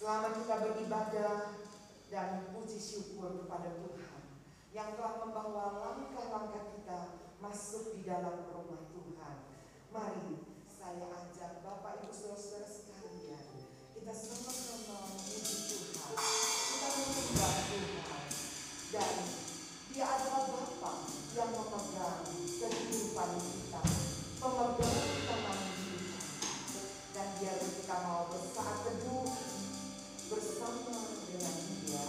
Selamat kita beribadah dan puji syukur kepada Tuhan yang telah membawa langkah-langkah kita masuk di dalam rumah Tuhan. Mari saya ajak Bapak Ibu Saudara sekalian, kita sama-sama memuji Tuhan, kita menyembah Tuhan. Dan Dia adalah Bapa yang memegang kehidupan kita, pemegang tangan kita. Dan Dia ketika mau bersaat teduh bersama dengan Dia.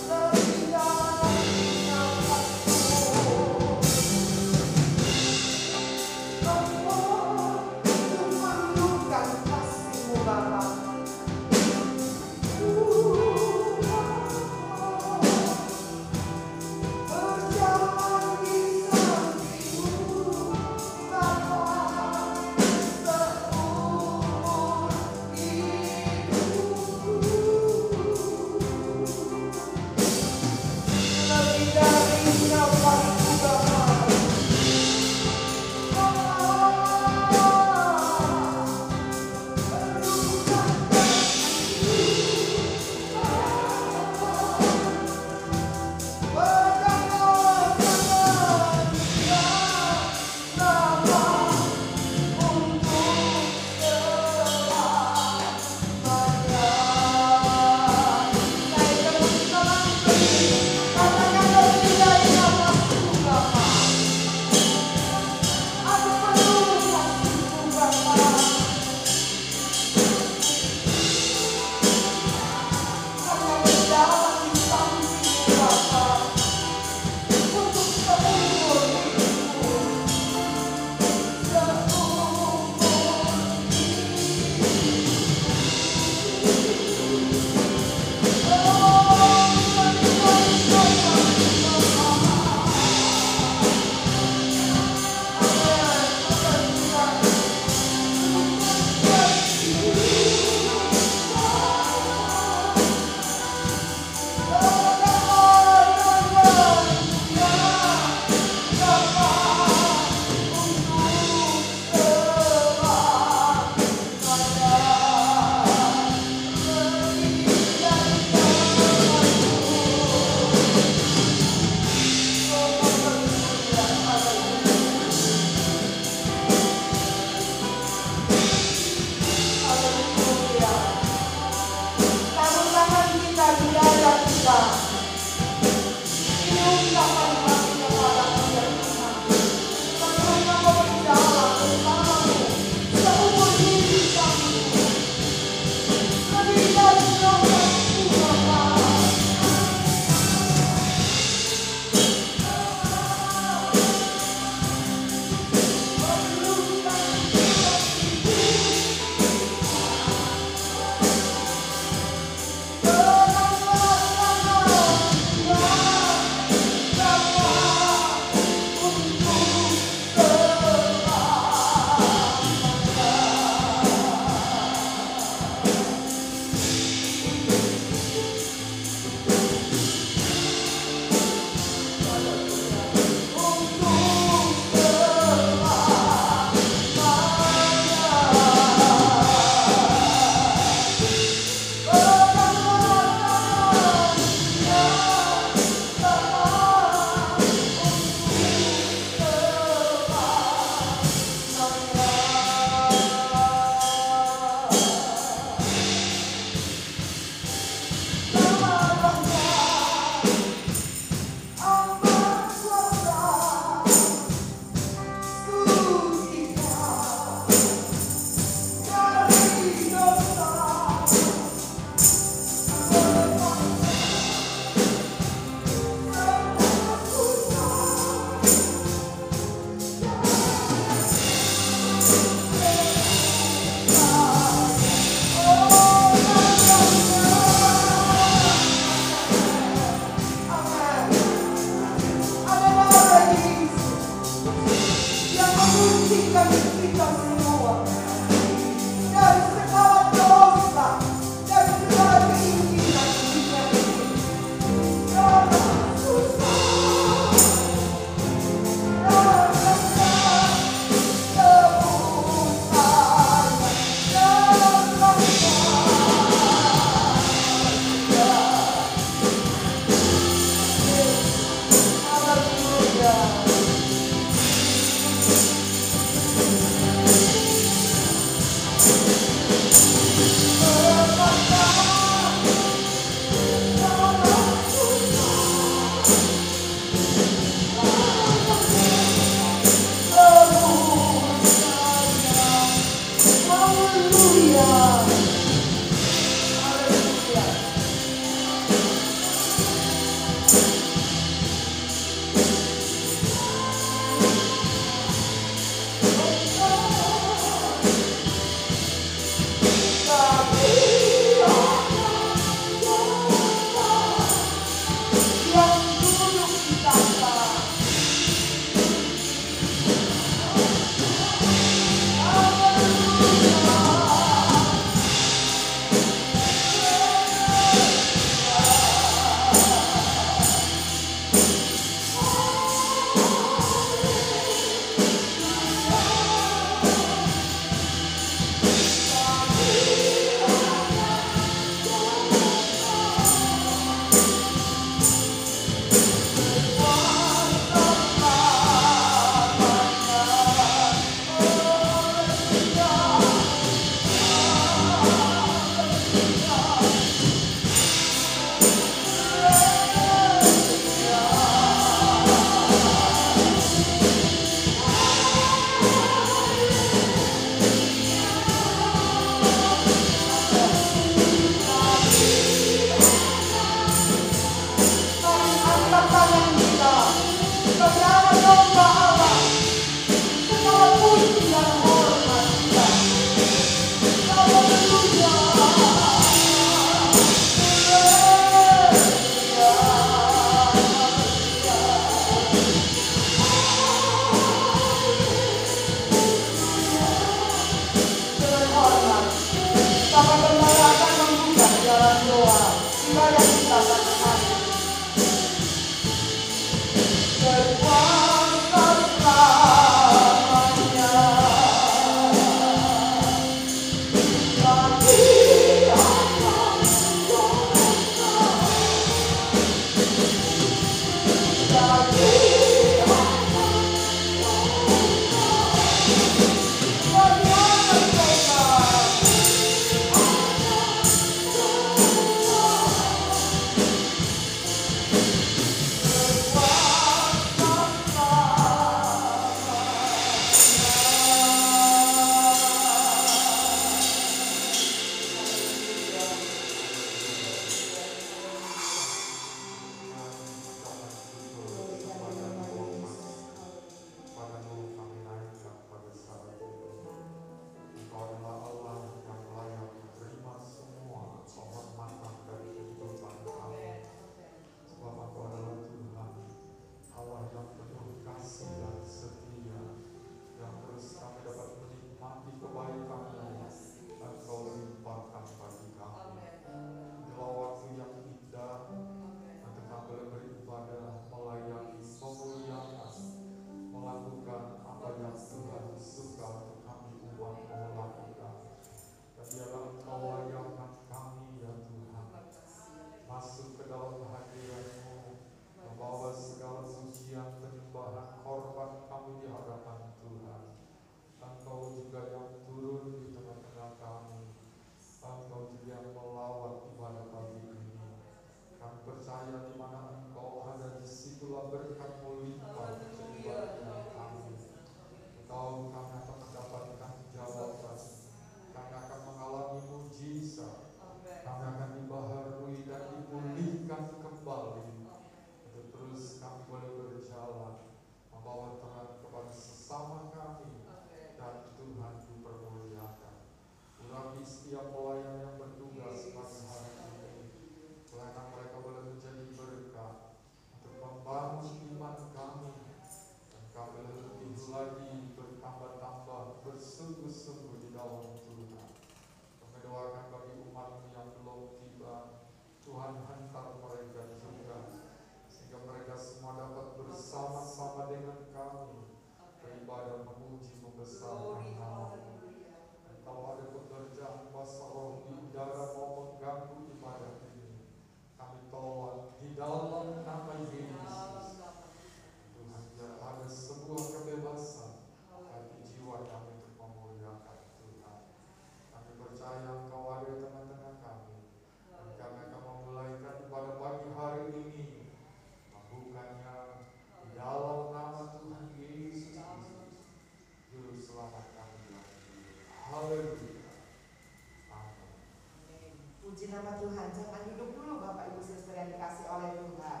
nama Tuhan. Jangan duduk dulu Bapak Ibu Saudara yang dikasih oleh Tuhan.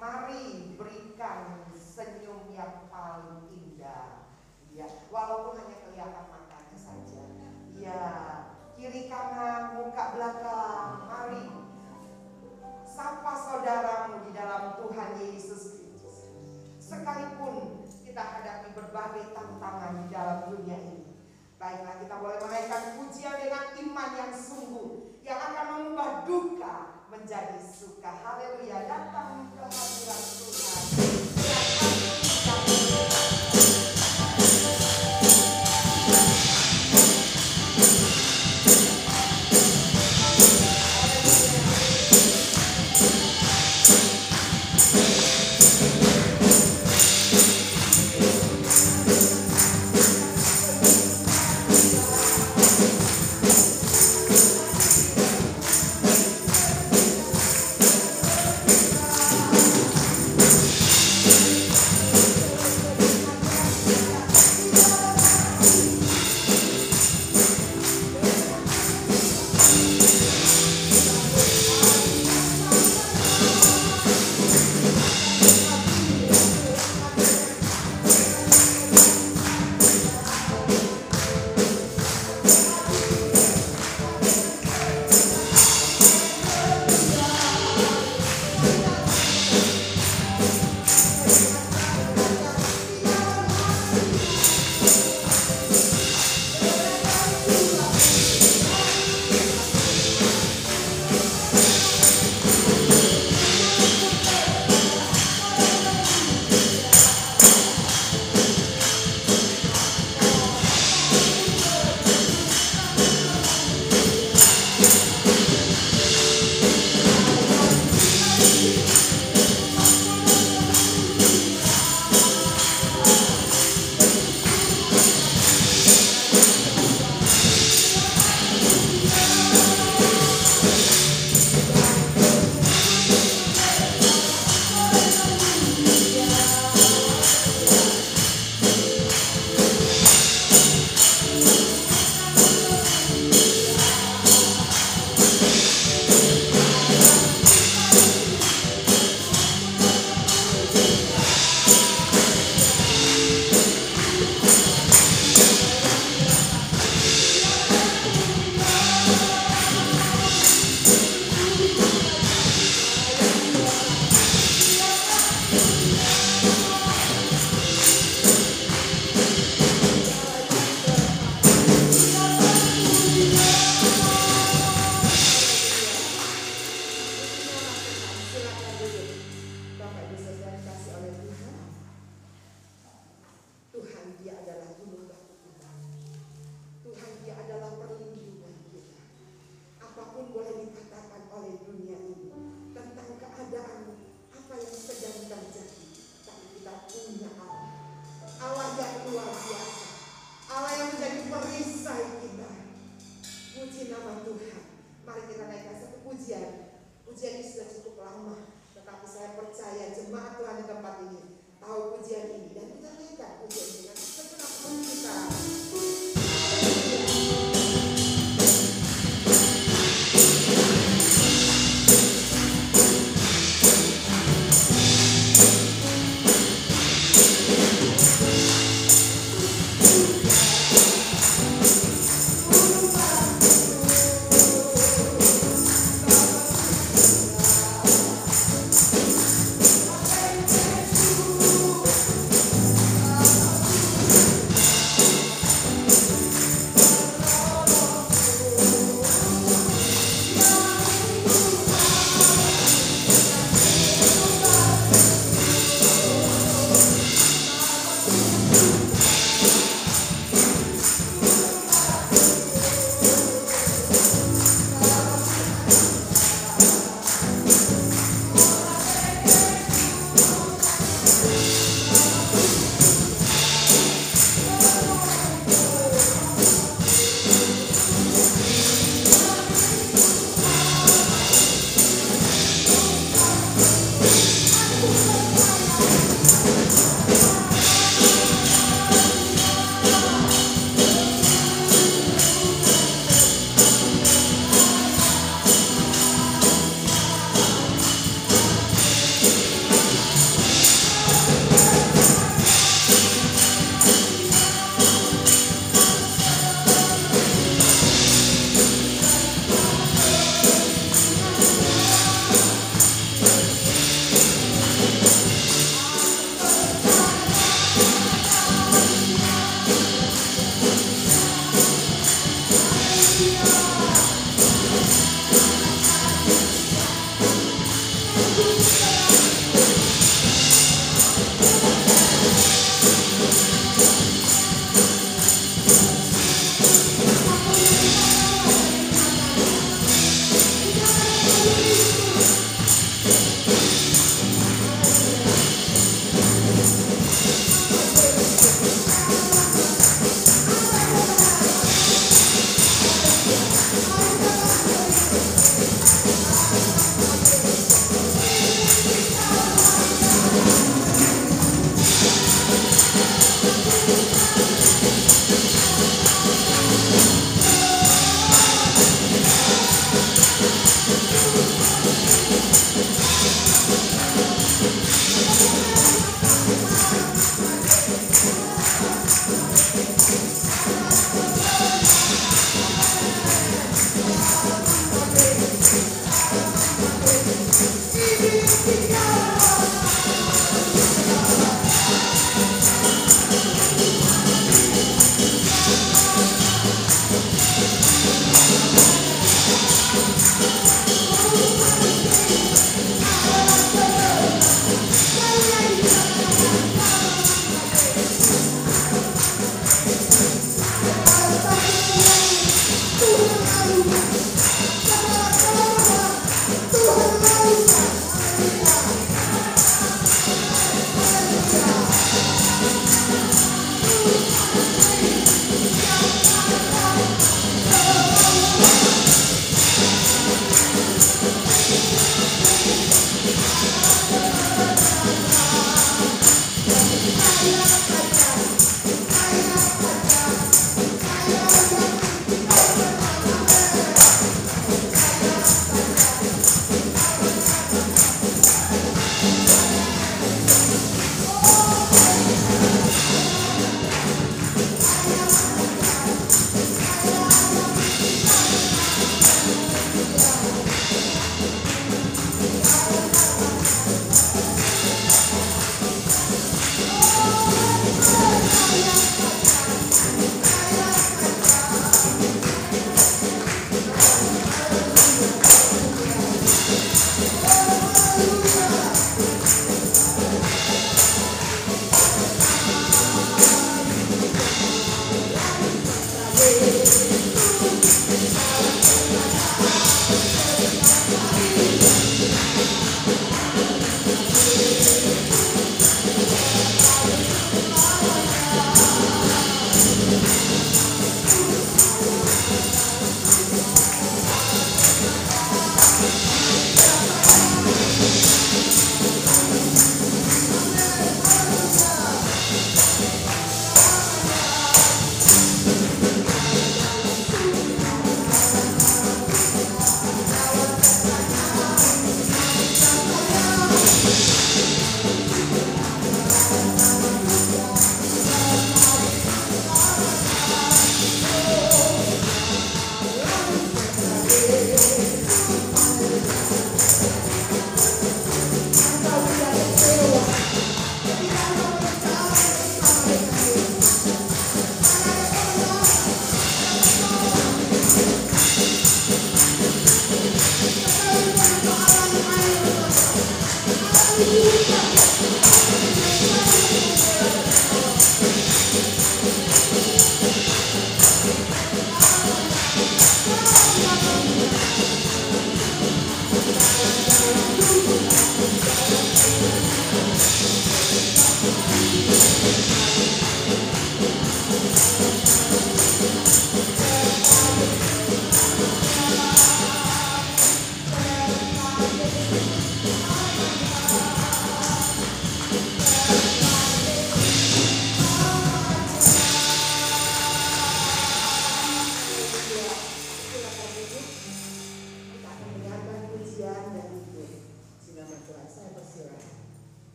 Mari berikan senyum yang paling indah. Ya, walaupun hanya kelihatan matanya saja. Ya, kiri kanan, muka belakang. Mari sapa saudaramu di dalam Tuhan Yesus Kristus. Sekalipun kita hadapi berbagai tantangan di dalam dunia ini, baiklah kita boleh menaikkan pujian dengan iman yang sungguh, yang akan mengubah duka menjadi suka. Haleluya, datang ke hadirat Tuhan.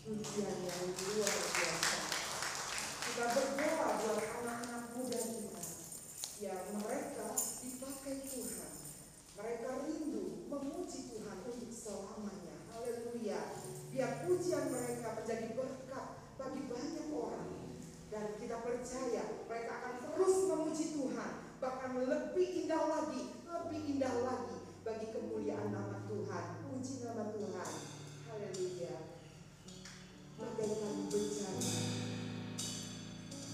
Pujian yang luar biasa. Kita berdoa buat anak-anak muda kita, yang mereka dipakai Tuhan. Mereka rindu memuji Tuhan untuk selamanya. Haleluya. Biar pujian mereka menjadi berkat bagi banyak orang. Dan kita percaya mereka akan terus memuji Tuhan. Bahkan lebih indah lagi bagi kemuliaan nama Tuhan. Puji nama Tuhan. Haleluya. Bagaikan bencana,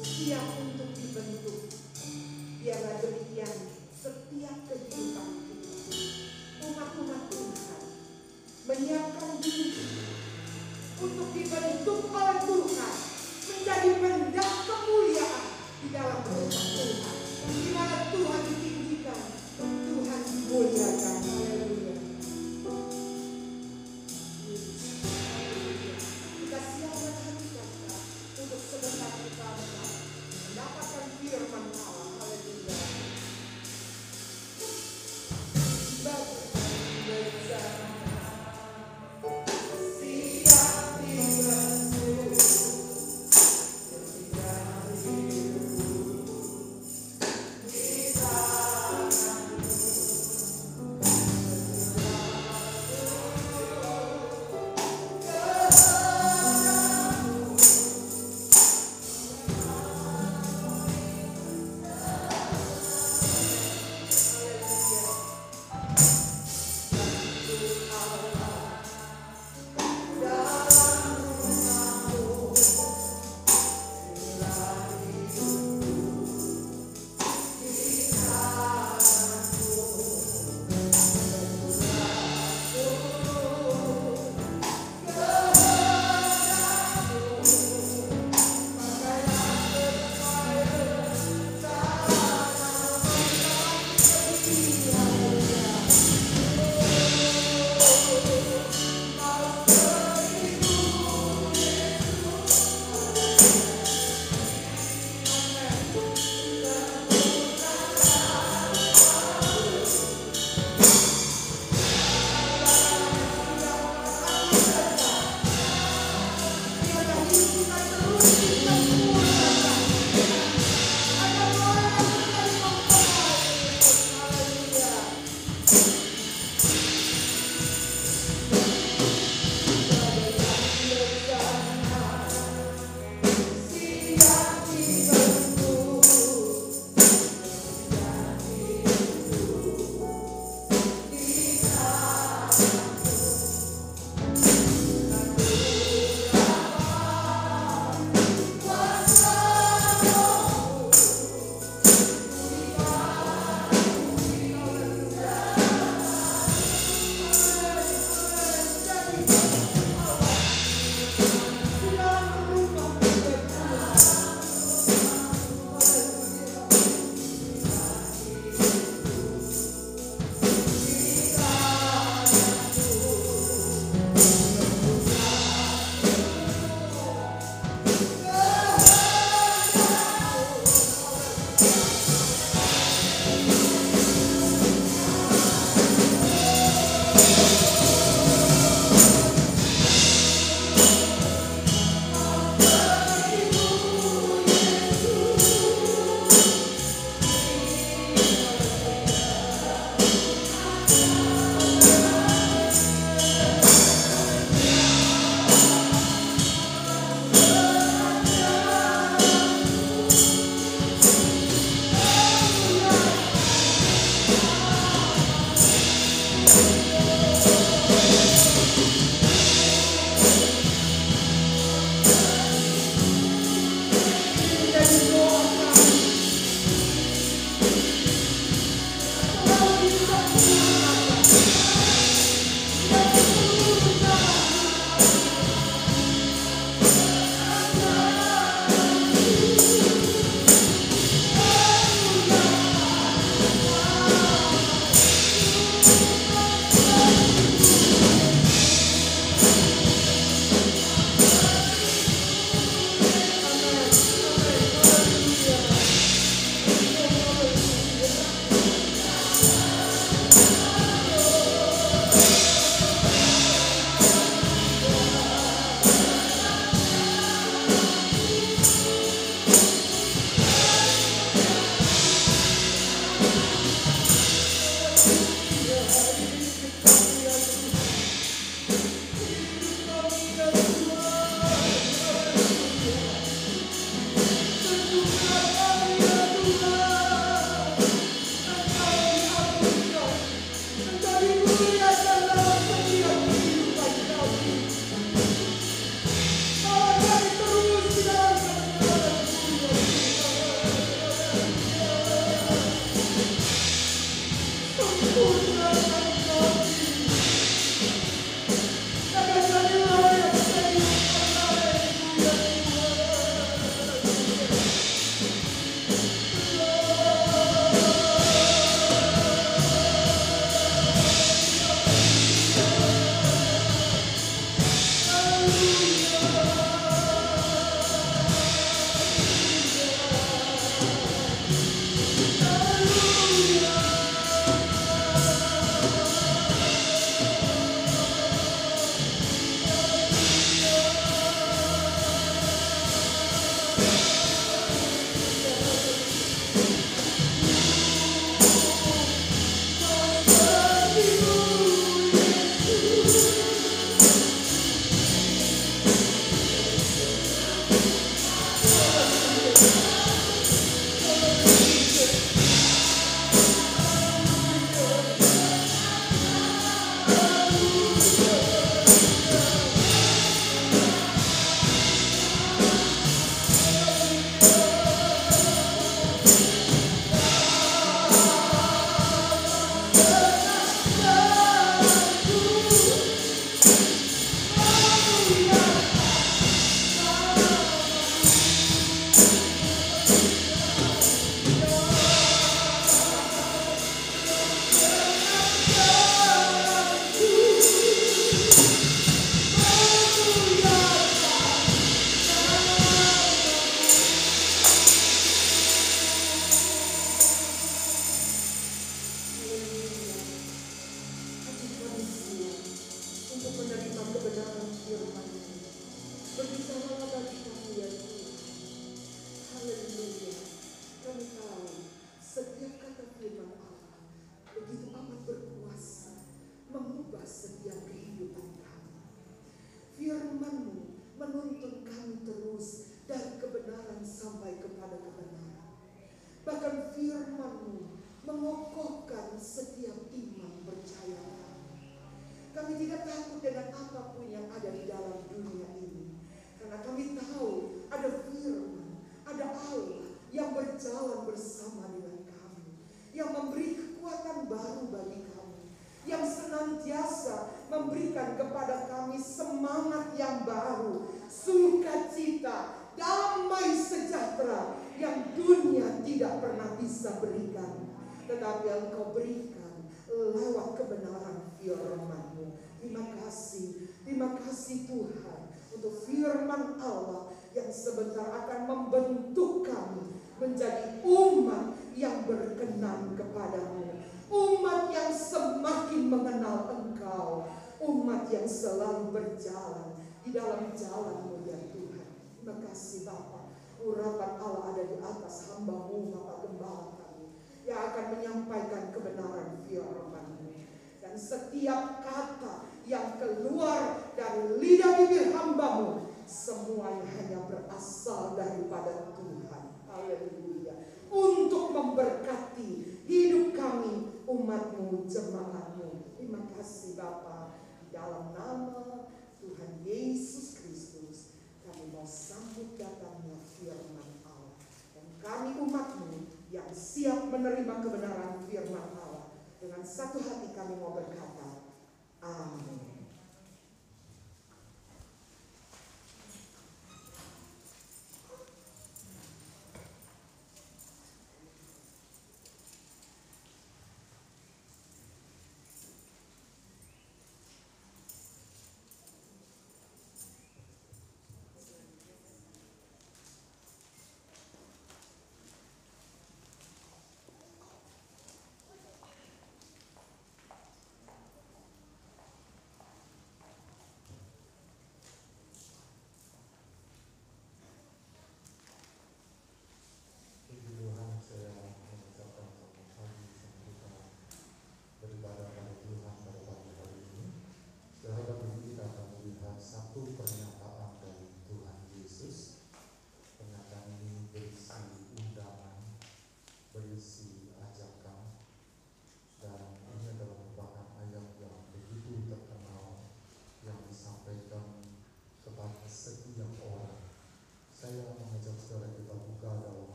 siap untuk dibentuk. Biarlah demikian setiap kehidupan kita. Umat-umat Tuhan menyiapkan diri untuk dibentuk oleh Tuhan menjadi benda kemuliaan di dalam rumah Tuhan. Di mana Tuhan ditinggikan, Tuhan dimuliakan. Haleluya. Kita siapkan hati kita untuk sebentar kita mendapatkan firman Allah. Haleluya.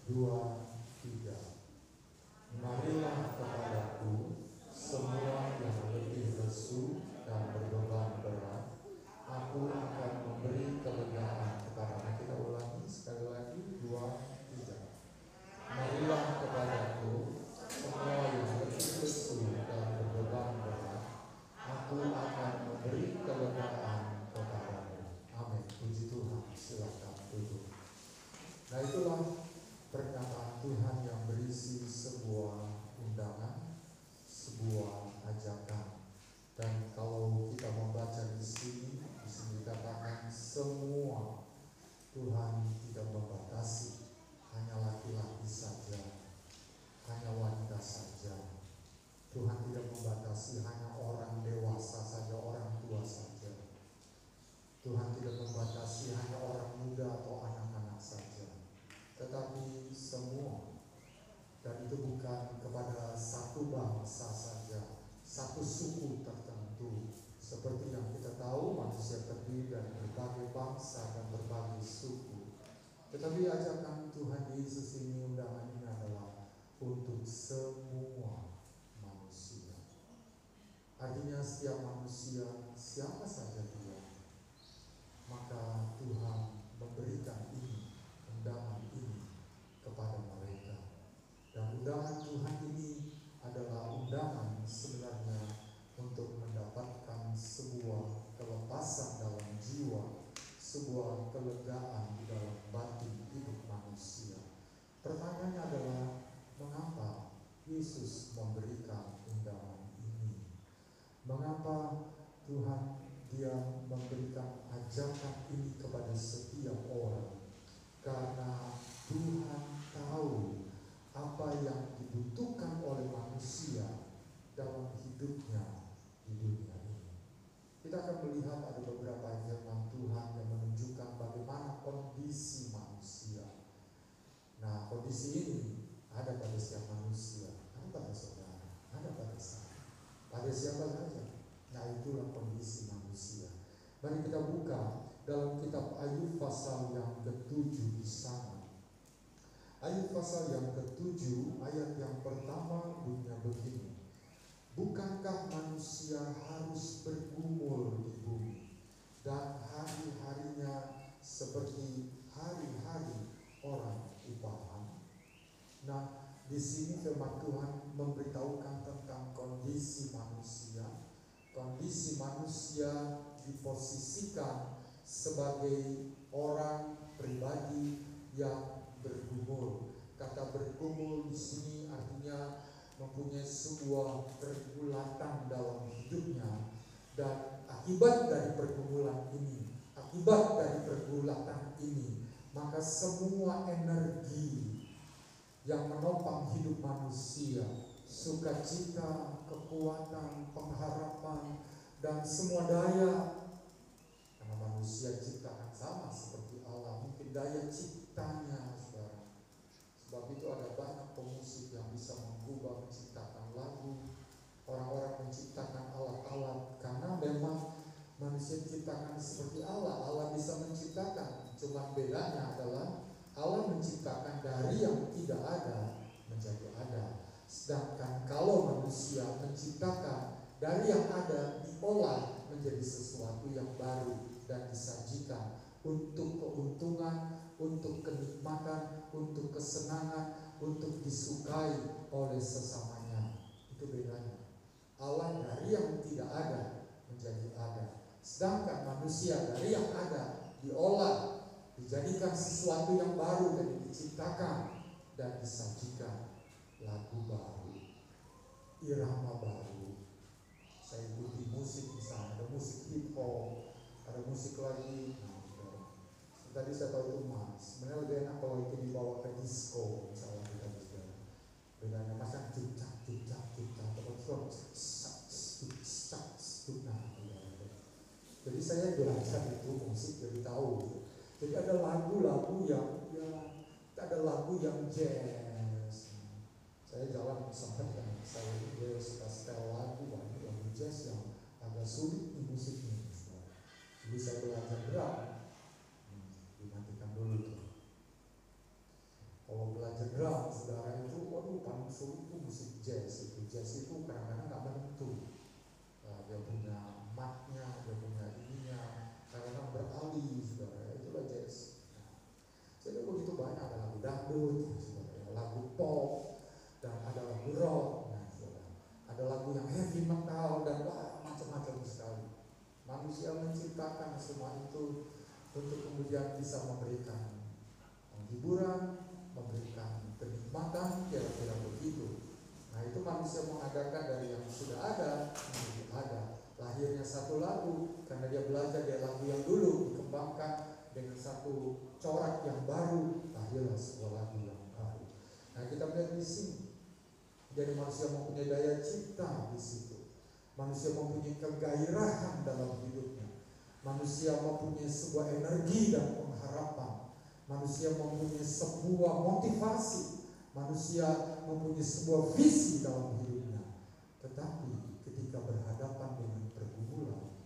2, 3. Marilah kepadaku semua yang letih lesu dan berbeban berat, aku akan memberi kelegaan kepada. Kita ulangi sekali lagi, 2, 3. Marilah kepadaku semua yang letih lesu dan berbeban berat, aku akan memberi kelegaan kepadamu. Amin. Puji Tuhan. Silakan duduk. Nah, itulah pernyataan Tuhan yang berisi sebuah undangan, sebuah ajakan. Dan kalau kita membaca di sini dikatakan semua. Tuhan tidak membatasi hanya laki-laki saja, hanya wanita saja. Tuhan tidak membatasi hanya orang dewasa saja, orang tua saja. Tuhan tidak membatasi hanya orang muda atau anak-anak saja, tetapi semua. Dan itu bukan kepada satu bangsa saja, satu suku tertentu. Seperti yang kita tahu, manusia terdiri dari berbagai bangsa dan berbagai suku. Tetapi ajakan Tuhan Yesus ini, undangan ini adalah untuk semua manusia. Artinya setiap manusia, siapa saja dia, maka Tuhan memberikan ini, undangan ini kepada mereka. Dan undangan Tuhan ini adalah undangan sebenarnya untuk mendapatkan sebuah kelepasan dalam jiwa, sebuah kelegaan di dalam batin hidup manusia. Pertanyaannya adalah, mengapa Yesus memberikan undangan ini? Mengapa Tuhan dia memberikan ajakan ini kepada setiap orang? Karena Tuhan tahu apa yang dibutuhkan oleh manusia dalam hidupnya di dunia ini. Kita akan melihat ada beberapa firman Tuhan yang menunjukkan bagaimana kondisi manusia. Nah, kondisi ini ada pada setiap manusia, ada pada saudara, ada pada saya, pada siapa saja. Nah, itulah kondisi manusia. Mari kita buka dalam kitab Ayub pasal yang ke-7 di sana. Ayub pasal yang ke-7 ayat yang pertama bunyinya begini. Bukankah manusia harus bergumul di bumi dan hari-harinya seperti hari-hari orang upahan? Nah, di sini firman Tuhan memberitahukan tentang kondisi manusia. Kondisi manusia diposisikan sebagai orang pribadi yang bergumul. Kata bergumul di sini artinya mempunyai sebuah pergulatan dalam hidupnya, dan akibat dari pergumulan ini, maka semua energi yang menopang hidup manusia, sukacita, kekuatan, pengharapan, dan semua daya, karena manusia ciptakan sama seperti Allah, mungkin daya ciptanya, saudara. Sebab itu ada banyak pemusik yang bisa mengubah, menciptakan lagu, orang-orang menciptakan alat-alat, karena memang manusia diciptakan seperti Allah. Allah bisa menciptakan, cuma bedanya adalah Allah menciptakan dari yang tidak ada menjadi ada. Sedangkan kalau manusia menciptakan dari yang ada, diolah menjadi sesuatu yang baru dan disajikan untuk keuntungan, untuk kenikmatan, untuk kesenangan, untuk disukai oleh sesamanya. Itu bedanya. Allah dari yang tidak ada menjadi ada. Sedangkan manusia dari yang ada diolah, dijadikan sesuatu yang baru, dan diciptakan dan disajikan lagu baru, irama baru. Saya ikuti musik di sana, ada musik hip hop, ada musik lagi. Tadi saya tahu itu sebenarnya lebih enak kalau itu dibawa ke disco misalnya, kita juga. Bedanya masa cucak, jadi saya belajar itu musik jadi tahu. Jadi ada lagu-lagu yang ada lagu yang jazz. Saya jalan bersama dengan saya, dia suka setel lagu jazz yang agak sulit di musiknya. Jadi saya belajar berat. Dimatikan dulu tuh. Kalau belajar menciptakan semua itu untuk kemudian bisa memberikan hiburan, memberikan kenikmatan, kira-kira begitu. Nah itu manusia mengadakan dari yang sudah ada menjadi ada. Lahirnya satu lagu karena dia belajar dari lagu yang dulu dikembangkan dengan satu corak yang baru, lahirlah sebuah lagu yang baru. Nah kita melihat di sini, jadi manusia mempunyai daya cipta di situ. Manusia mempunyai kegairahan dalam hidupnya. Manusia mempunyai sebuah energi dan pengharapan. Manusia mempunyai sebuah motivasi. Manusia mempunyai sebuah visi dalam hidupnya. Tetapi ketika berhadapan dengan pergumulan,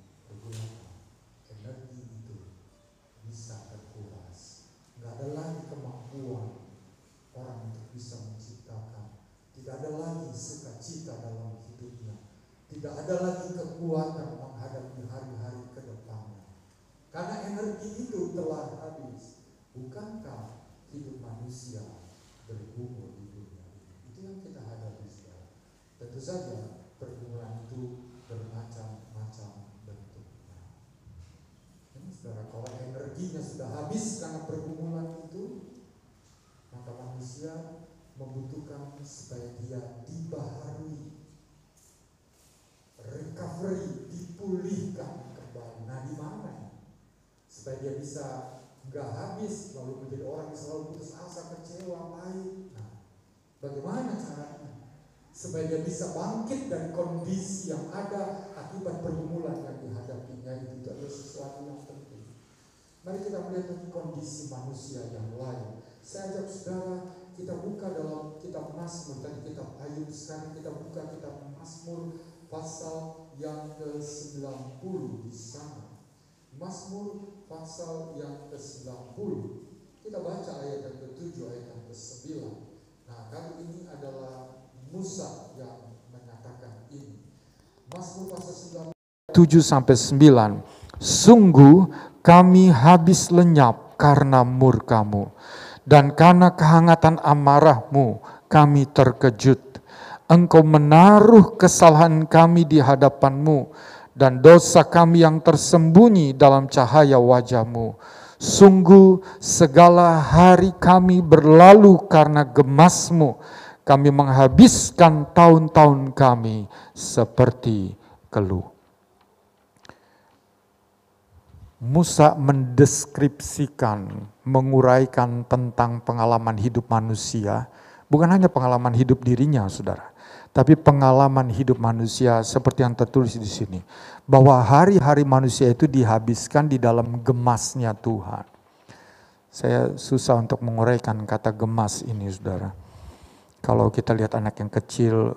energi itu bisa terkuras. Tidak ada lagi kemampuan orang untuk bisa menciptakan. Tidak ada lagi sukacita dalam hidupnya. Tidak ada lagi kekuatan menghadapi hari-hari ke depannya. Karena energi itu telah habis. Bukankah hidup manusia bergumul di dunia ini? Itu yang kita hadapi sekarang. Tentu saja pergumulan itu bermacam-macam bentuknya. Ini saudara, kalau energinya sudah habis karena pergumulan itu, maka manusia membutuhkan supaya dia dibaharui, recovery, dipulihkan kembali. Nah di mana? Supaya dia bisa nggak habis lalu menjadi orang yang selalu putus asa, kecewa, pahit. Nah, bagaimana caranya supaya dia bisa bangkit dari kondisi yang ada akibat pergumulan yang dihadapinya? Itu adalah sesuatu yang penting. Mari kita melihat lagi kondisi manusia yang lain. Saya ajak saudara kita buka dalam kitab Mazmur. Tadi kitab Ayub, sekarang kita buka kitab Mazmur pasal yang ke-90 di sana. Mazmur pasal yang ke-90. Kita baca ayat yang ke-7, ayat yang ke-9. Nah, kali ini adalah Musa yang menyatakan ini. Mazmur pasal 7-9. Sungguh kami habis lenyap karena murka-Mu, dan karena kehangatan amarah-Mu kami terkejut. Engkau menaruh kesalahan kami di hadapan-Mu, dan dosa kami yang tersembunyi dalam cahaya wajah-Mu. Sungguh segala hari kami berlalu karena gemas-Mu. Kami menghabiskan tahun-tahun kami seperti keluh. Musa mendeskripsikan, menguraikan tentang pengalaman hidup manusia. Bukan hanya pengalaman hidup dirinya, saudara, tapi pengalaman hidup manusia seperti yang tertulis di sini. Bahwa hari-hari manusia itu dihabiskan di dalam gemasnya Tuhan. Saya susah untuk menguraikan kata gemas ini, saudara. Kalau kita lihat anak yang kecil,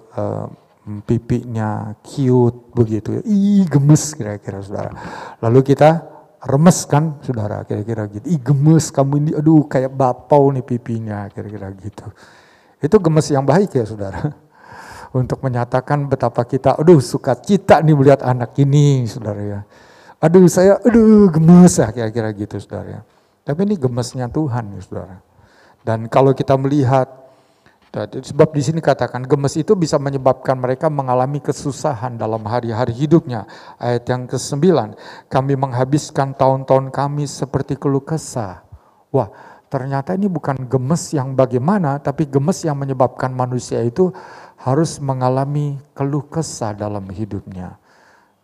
pipinya cute begitu, gemes kira-kira, saudara. Lalu kita remes kan, saudara, kira-kira gitu. Gemes kamu ini, aduh kayak bapau nih pipinya, kira-kira gitu. Itu gemes yang baik ya, saudara. Untuk menyatakan betapa kita, sukacita nih melihat anak ini, saudara ya. Gemes ya, kira-kira gitu, saudara ya. Tapi ini gemesnya Tuhan ya, saudara. Dan kalau kita melihat, sebab di sini katakan gemes itu bisa menyebabkan mereka mengalami kesusahan dalam hari-hari hidupnya. Ayat yang ke-9, kami menghabiskan tahun-tahun kami seperti keluh kesah. Wah, ternyata ini bukan gemes yang bagaimana, tapi gemes yang menyebabkan manusia itu harus mengalami keluh kesah dalam hidupnya.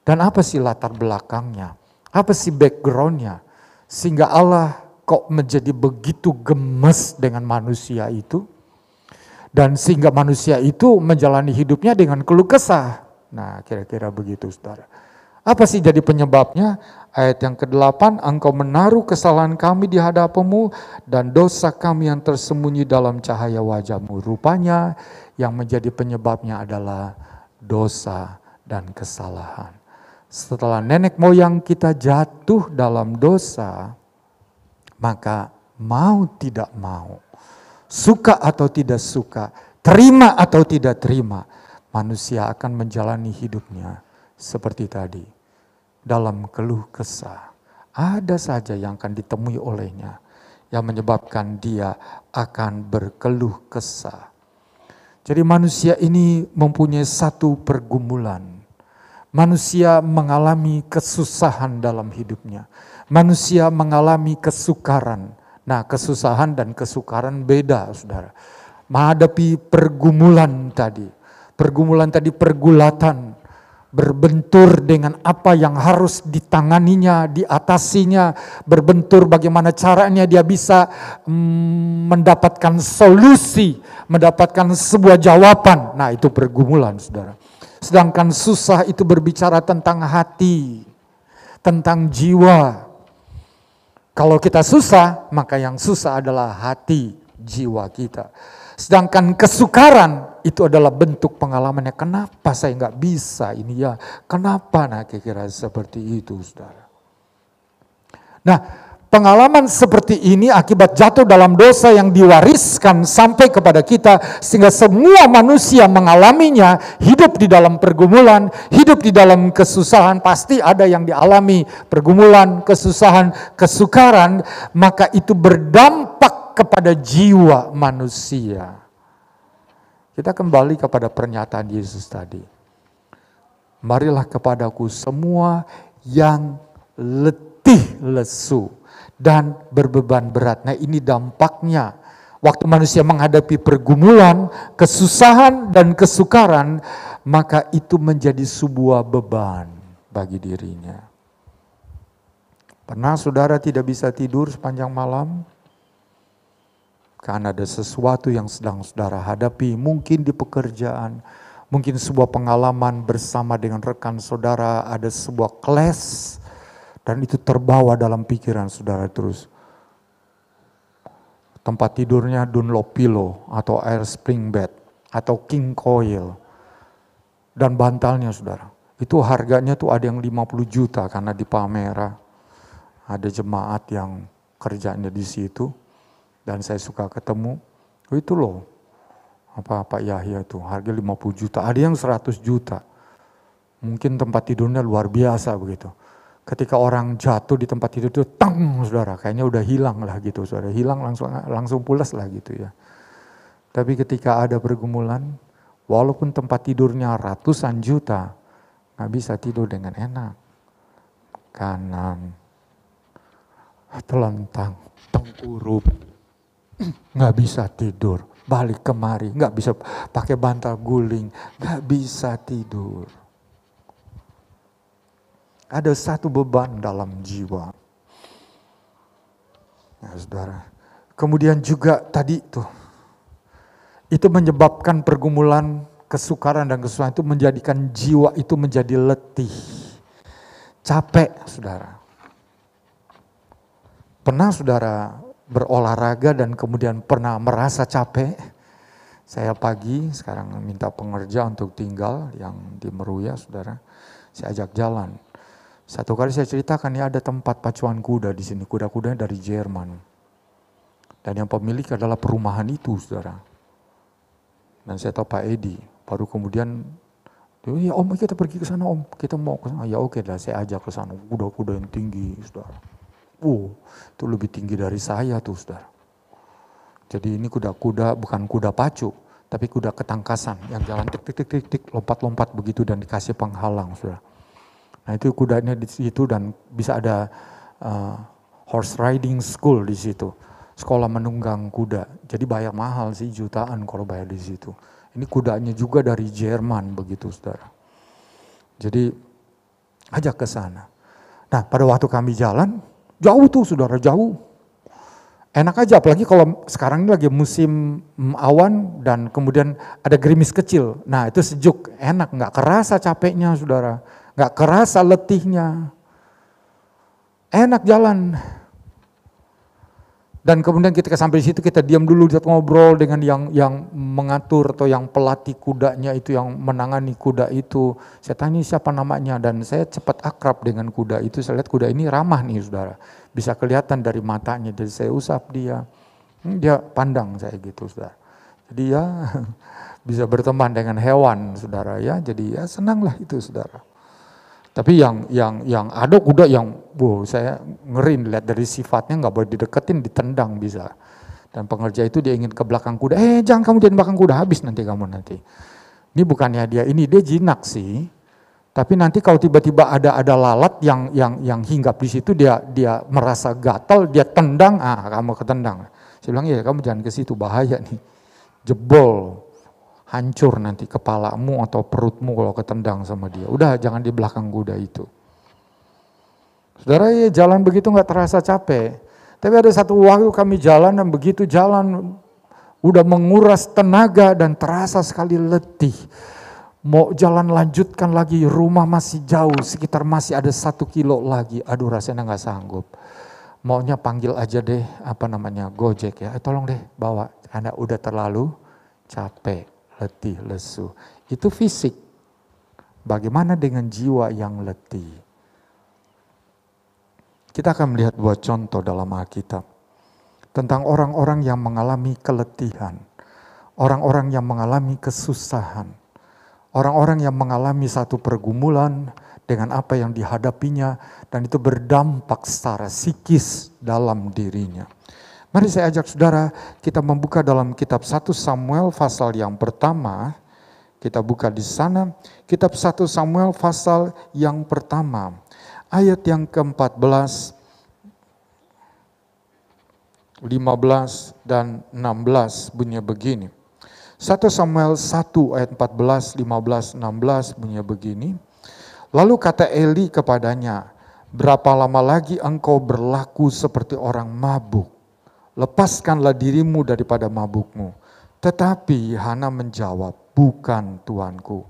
Dan apa sih latar belakangnya? Apa sih backgroundnya? Sehingga Allah kok menjadi begitu gemes dengan manusia itu? Dan sehingga manusia itu menjalani hidupnya dengan keluh kesah. Nah, kira-kira begitu, saudara. Apa sih jadi penyebabnya? Ayat yang ke-8, engkau menaruh kesalahan kami di hadapan-Mu, dan dosa kami yang tersembunyi dalam cahaya wajah-Mu. Rupanya yang menjadi penyebabnya adalah dosa dan kesalahan. Setelah nenek moyang kita jatuh dalam dosa, maka mau tidak mau, suka atau tidak suka, terima atau tidak terima, manusia akan menjalani hidupnya seperti tadi, dalam keluh kesah. Ada saja yang akan ditemui olehnya, yang menyebabkan dia akan berkeluh kesah. Jadi manusia ini mempunyai satu pergumulan, Manusia mengalami kesusahan dalam hidupnya. Manusia mengalami kesukaran. Nah, kesusahan dan kesukaran beda, saudara. Menghadapi pergumulan tadi. Pergumulan tadi pergulatan. Berbentur dengan apa yang harus ditanganinya, diatasinya. Berbentur bagaimana caranya dia bisa mendapatkan solusi. Mendapatkan sebuah jawaban. Nah, itu pergumulan, saudara. Sedangkan susah itu berbicara tentang hati, tentang jiwa. Kalau kita susah, maka yang susah adalah hati, jiwa kita. Sedangkan kesukaran itu adalah bentuk pengalamannya. Kenapa saya nggak bisa ini ya? Kenapa? Nah, kira-kira seperti itu, saudara. Nah, pengalaman seperti ini akibat jatuh dalam dosa yang diwariskan sampai kepada kita, sehingga semua manusia mengalaminya, hidup di dalam pergumulan, hidup di dalam kesusahan, pasti ada yang dialami pergumulan, kesusahan, kesukaran, maka itu berdampak kepada jiwa manusia. Kita kembali kepada pernyataan Yesus tadi. Marilah kepadaku semua yang letih lesu dan berbeban berat. Nah, ini dampaknya. Waktu manusia menghadapi pergumulan, kesusahan dan kesukaran, maka itu menjadi sebuah beban bagi dirinya. Pernah saudara tidak bisa tidur sepanjang malam? Karena ada sesuatu yang sedang saudara hadapi, mungkin di pekerjaan, mungkin sebuah pengalaman bersama dengan rekan saudara, ada sebuah clash, dan itu terbawa dalam pikiran saudara terus. Tempat tidurnya Dunlop pillow atau air spring bed atau king coil. Dan bantalnya saudara. Itu harganya tuh ada yang 50 juta karena di Palmera. Ada jemaat yang kerjanya di situ. Dan saya suka ketemu. Oh, itu loh. Pak Yahya tuh harga 50 juta. Ada yang 100 juta. Mungkin tempat tidurnya luar biasa begitu. Ketika orang jatuh di tempat tidur itu, tang, saudara, kayaknya udah hilang lah gitu, saudara, hilang langsung pulas lah gitu ya. Tapi ketika ada pergumulan, walaupun tempat tidurnya ratusan juta, nggak bisa tidur dengan enak. Kanan, telentang, tengkurup, nggak bisa tidur, balik kemari, nggak bisa pakai bantal guling, nggak bisa tidur. Ada satu beban dalam jiwa. Ya, saudara. Kemudian juga tadi tuh, itu menyebabkan pergumulan, kesukaran dan kesusahan itu menjadikan jiwa itu menjadi letih. Capek, saudara. Pernah saudara berolahraga dan kemudian pernah merasa capek? Saya pagi sekarang minta pengerja untuk tinggal yang di Meruya, saudara. Saya ajak jalan. Satu kali saya ceritakan, ya ada tempat pacuan kuda di sini, kuda-kudanya dari Jerman. Dan yang pemilik adalah perumahan itu, saudara. Dan saya tahu Pak Edi, baru kemudian, ya om kita pergi ke sana om, kita mau ke sana. Ya oke lah, saya ajak ke sana, kuda-kuda yang tinggi, saudara. Itu lebih tinggi dari saya tuh, saudara. Jadi ini kuda-kuda bukan kuda pacu, tapi kuda ketangkasan yang jalan tik-tik-tik-tik, lompat-lompat begitu dan dikasih penghalang, saudara. Nah itu kudanya di situ dan bisa ada horse riding school di situ. Sekolah menunggang kuda. Jadi bayar mahal sih, jutaan kalau bayar di situ. Ini kudanya juga dari Jerman begitu, saudara. Jadi ajak ke sana. Nah pada waktu kami jalan, jauh tuh saudara, jauh. Enak aja, apalagi kalau sekarang ini lagi musim awan dan kemudian ada gerimis kecil. Nah itu sejuk, enak, nggak kerasa capeknya saudara. Gak kerasa letihnya, enak jalan. Dan kemudian ketika sampai di situ kita diam dulu, kita ngobrol dengan yang mengatur atau yang pelatih kudanya itu, yang menangani kuda itu. Saya tanya siapa namanya dan saya cepat akrab dengan kuda itu. Saya lihat kuda ini ramah nih saudara, bisa kelihatan dari matanya. Jadi saya usap dia, dia pandang saya gitu saudara. Jadi ya bisa berteman dengan hewan saudara ya. Jadi ya senang lah itu saudara. Tapi yang ada kuda yang, saya ngeri lihat dari sifatnya, nggak boleh dideketin, ditendang bisa. Dan pengerja itu dia ingin ke belakang kuda, jangan kamu di belakang kuda, habis nanti kamu nanti. Ini bukannya dia jinak sih, Tapi nanti kalau tiba-tiba ada lalat yang hinggap di situ, dia merasa gatal, dia tendang, kamu ketendang. Saya bilang, ya kamu jangan ke situ, bahaya nih. Jebol, hancur nanti kepalamu atau perutmu kalau ketendang sama dia. Udah, jangan di belakang kuda itu. Saudara, ya jalan begitu nggak terasa capek. Tapi ada satu waktu kami jalan dan begitu jalan udah menguras tenaga dan terasa sekali letih. Mau jalan lanjutkan lagi, rumah masih jauh, sekitar masih ada 1 kilo lagi. Aduh, rasanya nggak sanggup. Maunya panggil aja deh, Gojek ya. Tolong deh bawa, Anda udah terlalu capek, letih, lesu. Itu fisik. Bagaimana dengan jiwa yang letih? Kita akan melihat 2 contoh dalam Alkitab. Tentang orang-orang yang mengalami keletihan. Orang-orang yang mengalami kesusahan. Orang-orang yang mengalami satu pergumulan dengan apa yang dihadapinya dan itu berdampak secara psikis dalam dirinya. Mari saya ajak saudara kita membuka dalam kitab 1 Samuel pasal yang pertama. Kita buka di sana, kitab 1 Samuel pasal yang pertama. Ayat yang ke-14, 15 dan 16 bunyinya begini. 1 Samuel 1 ayat 14, 15, 16 bunyinya begini. Lalu kata Eli kepadanya, berapa lama lagi engkau berlaku seperti orang mabuk? Lepaskanlah dirimu daripada mabukmu. Tetapi Hana menjawab, bukan tuanku.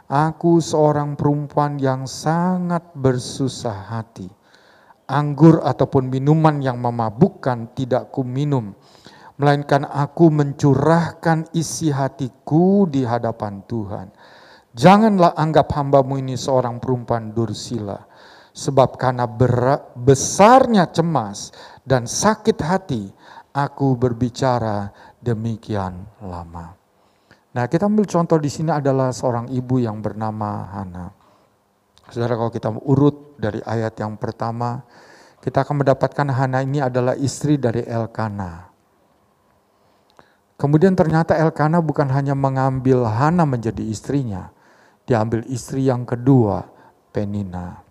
Aku seorang perempuan yang sangat bersusah hati. Anggur ataupun minuman yang memabukkan tidak ku minum. Melainkan aku mencurahkan isi hatiku di hadapan Tuhan. Janganlah anggap hambamu ini seorang perempuan dursila. Sebab karena besarnya cemas dan sakit hati, aku berbicara demikian lama. Nah, kita ambil contoh di sini adalah seorang ibu yang bernama Hana. Saudara, kalau kita urut dari ayat yang pertama, kita akan mendapatkan Hana ini adalah istri dari Elkana. Kemudian ternyata Elkana bukan hanya mengambil Hana menjadi istrinya, dia ambil istri yang kedua, Penina.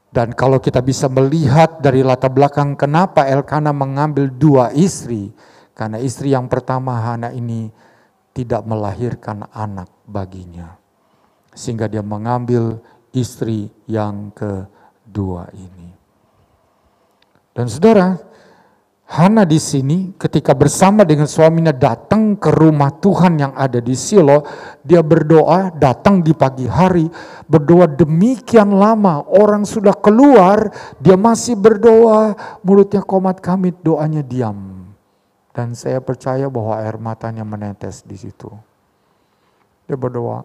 Dan kalau kita bisa melihat dari latar belakang kenapa Elkana mengambil 2 istri, karena istri yang pertama Hana ini tidak melahirkan anak baginya. Sehingga dia mengambil istri yang kedua ini. Dan saudara, Hana di sini ketika bersama dengan suaminya datang ke rumah Tuhan yang ada di Silo, dia berdoa, datang di pagi hari, berdoa demikian lama, orang sudah keluar, dia masih berdoa, mulutnya komat kamit, doanya diam. Dan saya percaya bahwa air matanya menetes di situ. Dia berdoa.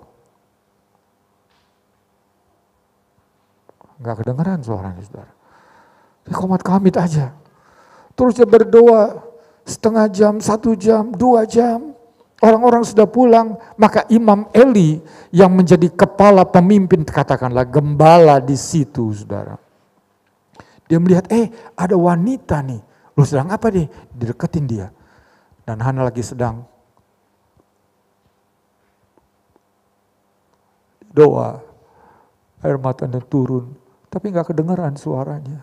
Gak kedengeran suaranya, saudara. Dia komat kamit aja. Terus dia berdoa setengah jam, 1 jam, 2 jam. Orang-orang sudah pulang, maka Imam Eli yang menjadi kepala pemimpin, katakanlah gembala di situ, saudara. Dia melihat, ada wanita nih. Lu sedang apa nih? Dideketin dia. Dan Hana lagi sedang doa. Air matanya turun, tapi gak kedengeran suaranya.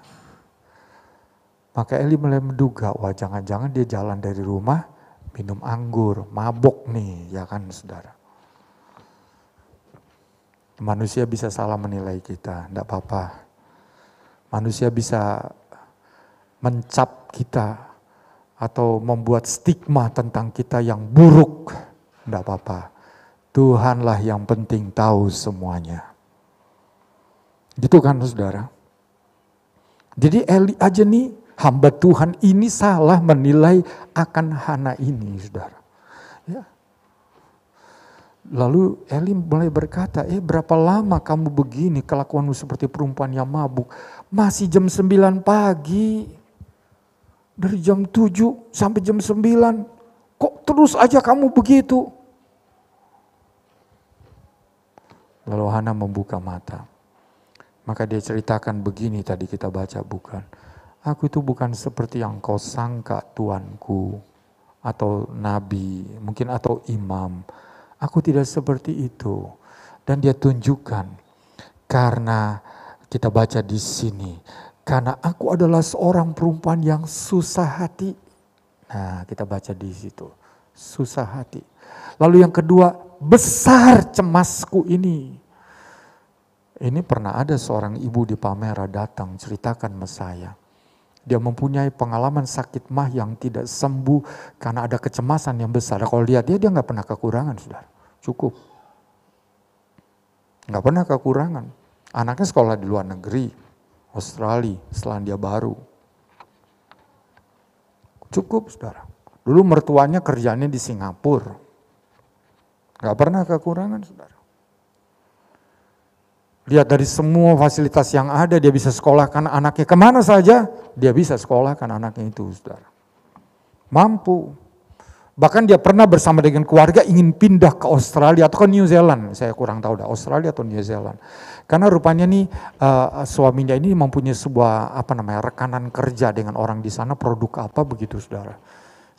Maka Eli mulai menduga, wah jangan-jangan dia jalan dari rumah, minum anggur, mabok nih, ya kan saudara. Manusia bisa salah menilai kita, enggak apa-apa. Manusia bisa mencap kita atau membuat stigma tentang kita yang buruk, enggak apa-apa. Tuhanlah yang penting tahu semuanya. Gitu kan saudara. Jadi Eli aja nih, hamba Tuhan ini salah menilai akan Hana ini, saudara. Ya. Lalu Eli mulai berkata, berapa lama kamu begini, kelakuanmu seperti perempuan yang mabuk. Masih jam 9 pagi. Dari jam 7 sampai jam 9. Kok terus aja kamu begitu? Lalu Hana membuka mata. Maka dia ceritakan begini tadi kita baca, bukan. Aku itu bukan seperti yang kau sangka tuanku, atau nabi, mungkin atau imam. Aku tidak seperti itu. Dan dia tunjukkan Karena kita baca di sini, karena aku adalah seorang perempuan yang susah hati. Nah, kita baca di situ, susah hati. Lalu yang kedua, besar cemasku ini. Ini pernah ada seorang ibu di Palmera datang ceritakan sama saya. Dia mempunyai pengalaman sakit mah yang tidak sembuh karena ada kecemasan yang besar. Kalau lihat dia nggak pernah kekurangan, saudara. Cukup. Nggak pernah kekurangan. Anaknya sekolah di luar negeri, Australia, Selandia Baru. Cukup, saudara. Dulu mertuanya kerjanya di Singapura. Nggak pernah kekurangan, saudara. Lihat dari semua fasilitas yang ada, dia bisa sekolahkan anaknya kemana saja, dia bisa sekolahkan anaknya itu, saudara. Mampu. Bahkan dia pernah bersama dengan keluarga ingin pindah ke Australia atau ke New Zealand. Saya kurang tahu dah, Australia atau New Zealand. Karena rupanya nih suaminya ini mempunyai sebuah rekanan kerja dengan orang di sana, produk apa begitu, saudara.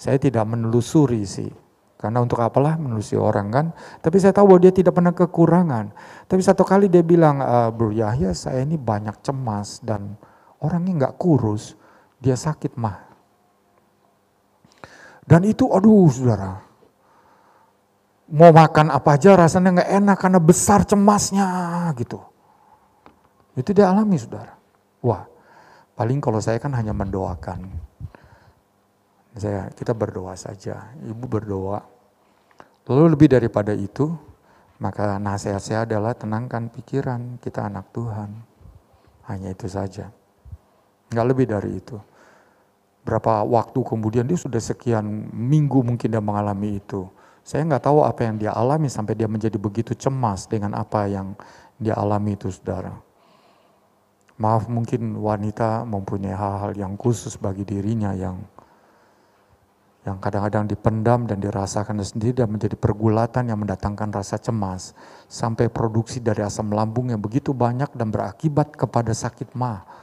Saya tidak menelusuri sih. Karena untuk apalah menelusuri orang kan. Tapi saya tahu bahwa dia tidak pernah kekurangan. Tapi satu kali dia bilang, Bro Yahya, saya ini banyak cemas dan orangnya nggak kurus, dia sakit mah. Dan itu aduh saudara, mau makan apa aja rasanya nggak enak karena besar cemasnya gitu. Itu dia alami saudara. Wah, paling kalau saya kan hanya mendoakan. Kita berdoa saja, ibu berdoa. Lalu lebih daripada itu, maka nasihat saya adalah tenangkan pikiran, kita anak Tuhan. Hanya itu saja. Nggak lebih dari itu. Berapa waktu kemudian dia sudah sekian minggu mungkin dia mengalami itu. Saya nggak tahu apa yang dia alami sampai dia menjadi begitu cemas dengan apa yang dia alami itu saudara. Maaf mungkin wanita mempunyai hal-hal yang khusus bagi dirinya yang kadang-kadang dipendam dan dirasakan sendiri dan menjadi pergulatan yang mendatangkan rasa cemas. Sampai produksi dari asam lambung yang begitu banyak dan berakibat kepada sakit mah.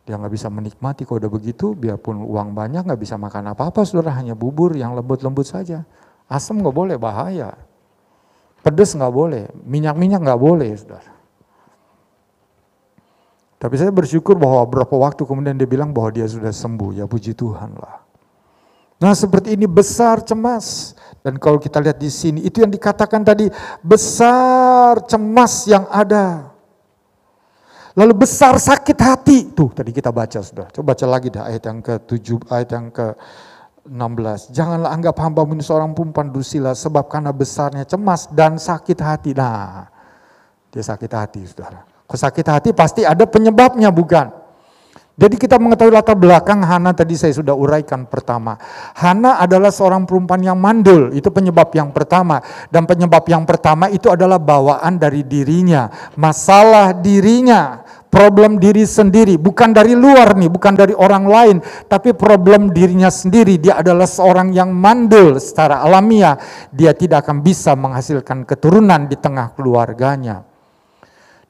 Dia nggak bisa menikmati kalau udah begitu, biarpun uang banyak nggak bisa makan apa-apa, saudara, hanya bubur yang lembut-lembut saja. Asam nggak boleh, bahaya. Pedas nggak boleh, minyak-minyak nggak boleh, saudara. Tapi saya bersyukur bahwa beberapa waktu kemudian dia bilang bahwa dia sudah sembuh, ya puji Tuhan lah. Nah seperti ini besar cemas. Dan kalau kita lihat di sini, itu yang dikatakan tadi, besar cemas yang ada. Lalu besar sakit hati. Tuh tadi kita baca sudah. Coba baca lagi dah ayat yang ke-7, ayat yang ke-16. Janganlah anggap hamba-Mu ini seorang perempuan dursila, sebab karena besarnya cemas dan sakit hati. Nah, dia sakit hati saudara. Kalau sakit hati pasti ada penyebabnya, bukan? Jadi kita mengetahui latar belakang Hana tadi saya sudah uraikan pertama. Hana adalah seorang perempuan yang mandul, itu penyebab yang pertama. Dan penyebab yang pertama itu adalah bawaan dari dirinya, masalah dirinya, problem diri sendiri. Bukan dari luar nih, bukan dari orang lain, tapi problem dirinya sendiri. Dia adalah seorang yang mandul secara alamiah. Dia tidak akan bisa menghasilkan keturunan di tengah keluarganya.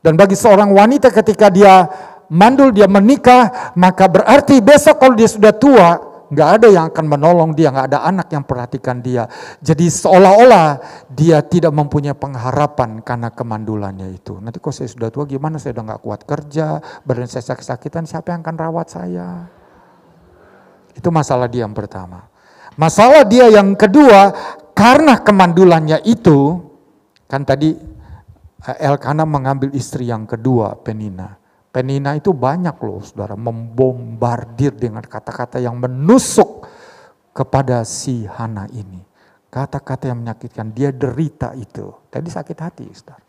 Dan bagi seorang wanita ketika dia mandul, dia menikah, maka berarti besok kalau dia sudah tua, nggak ada yang akan menolong dia, nggak ada anak yang perhatikan dia. Jadi seolah-olah dia tidak mempunyai pengharapan karena kemandulannya itu. Nanti kalau saya sudah tua gimana, saya udah nggak kuat kerja, badan saya sakit-sakitan, siapa yang akan rawat saya? Itu masalah dia yang pertama. Masalah dia yang kedua, karena kemandulannya itu, kan tadi Elkana mengambil istri yang kedua, Penina. Penina itu banyak loh saudara, membombardir dengan kata-kata yang menusuk kepada si Hana ini. Kata-kata yang menyakitkan, dia derita itu. Tadi sakit hati saudara.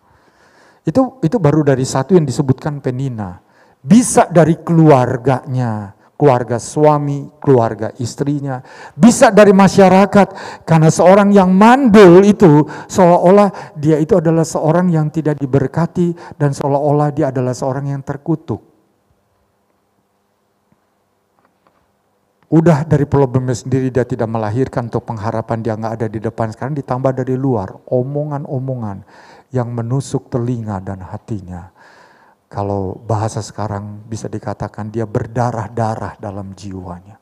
Itu baru dari satu yang disebutkan Penina. Bisa dari keluarganya, keluarga suami, keluarga istrinya. Bisa dari masyarakat, karena seorang yang mandul itu seolah-olah dia itu adalah seorang yang tidak diberkati dan seolah-olah dia adalah seorang yang terkutuk. Udah dari problemnya sendiri dia tidak melahirkan, untuk pengharapan dia nggak ada di depan, sekarang ditambah dari luar omongan-omongan yang menusuk telinga dan hatinya. Kalau bahasa sekarang bisa dikatakan dia berdarah-darah dalam jiwanya.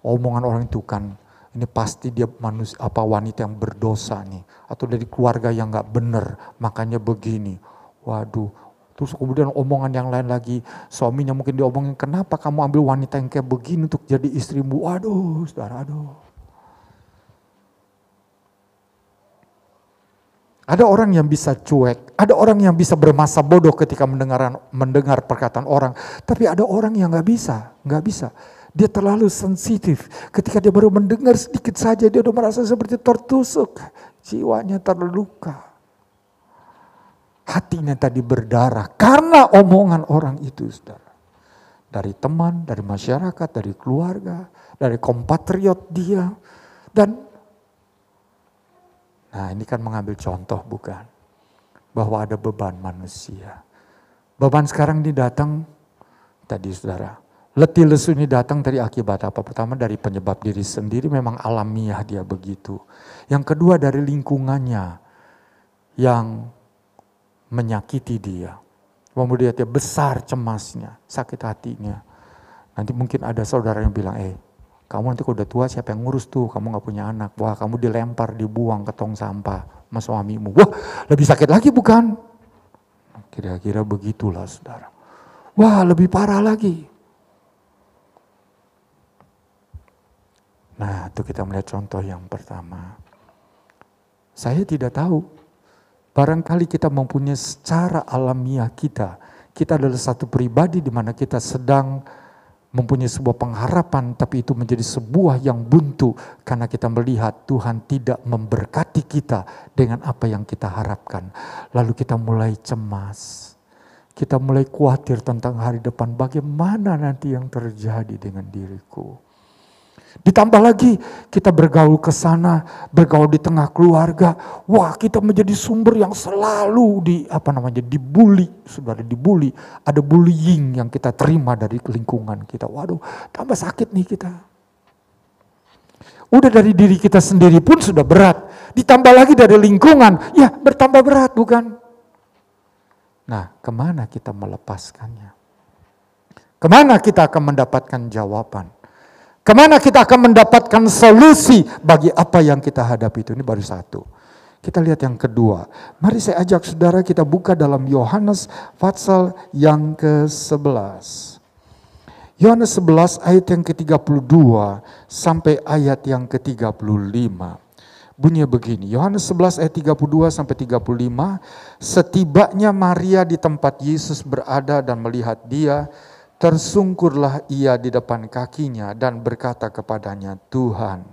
Omongan orang itu kan, ini pasti dia wanita yang berdosa nih, atau dari keluarga yang nggak benar, makanya begini. Waduh, Terus kemudian omongan yang lain lagi, suaminya mungkin diomongin, kenapa kamu ambil wanita yang kayak begini untuk jadi istrimu? Waduh, saudara, aduh. Ada orang yang bisa cuek, ada orang yang bisa bermasa bodoh ketika mendengar perkataan orang. Tapi ada orang yang nggak bisa. Dia terlalu sensitif. Ketika dia baru mendengar sedikit saja, dia udah merasa seperti tertusuk. Jiwanya terluka. Hatinya tadi berdarah karena omongan orang itu, saudara. Dari teman, dari masyarakat, dari keluarga, dari kompatriot dia. Nah, ini kan mengambil contoh, bukan? Bahwa ada beban manusia. Beban sekarang ini datang, tadi saudara, letih lesu ini datang dari akibat apa? Pertama dari penyebab diri sendiri, memang alamiah dia begitu. Yang kedua dari lingkungannya yang menyakiti dia. Kemudian dia besar cemasnya, sakit hatinya. Nanti mungkin ada saudara yang bilang, kamu nanti kalau udah tua siapa yang ngurus tuh, kamu gak punya anak. Wah, kamu dilempar, dibuang ke tong sampah sama suamimu. Wah, lebih sakit lagi bukan? Kira-kira begitulah saudara. Wah, lebih parah lagi. Nah, itu kita melihat contoh yang pertama. Saya tidak tahu, barangkali kita mempunyai secara alamiah kita adalah satu pribadi di mana kita sedang mempunyai sebuah pengharapan, tapi itu menjadi sebuah yang buntu karena kita melihat Tuhan tidak memberkati kita dengan apa yang kita harapkan. Lalu kita mulai cemas, kita mulai khawatir tentang hari depan, bagaimana nanti yang terjadi dengan diriku. Ditambah lagi kita bergaul ke sana, bergaul di tengah keluarga. Wah, kita menjadi sumber yang selalu dibully, saudara, dibully. Ada bullying yang kita terima dari lingkungan kita. Waduh, tambah sakit nih kita. Udah dari diri kita sendiri pun sudah berat. Ditambah lagi dari lingkungan, ya bertambah berat, bukan? Nah, kemana kita melepaskannya? Kemana kita akan mendapatkan jawaban? Kemana kita akan mendapatkan solusi bagi apa yang kita hadapi itu? Ini baru satu. Kita lihat yang kedua. Mari saya ajak saudara kita buka dalam Yohanes pasal yang ke-11. Yohanes 11 ayat yang ke-32 sampai ayat yang ke-35. Bunyinya begini, Yohanes 11 ayat 32 sampai 35. Setibanya Maria di tempat Yesus berada dan melihat dia, tersungkurlah ia di depan kakinya dan berkata kepadanya, Tuhan,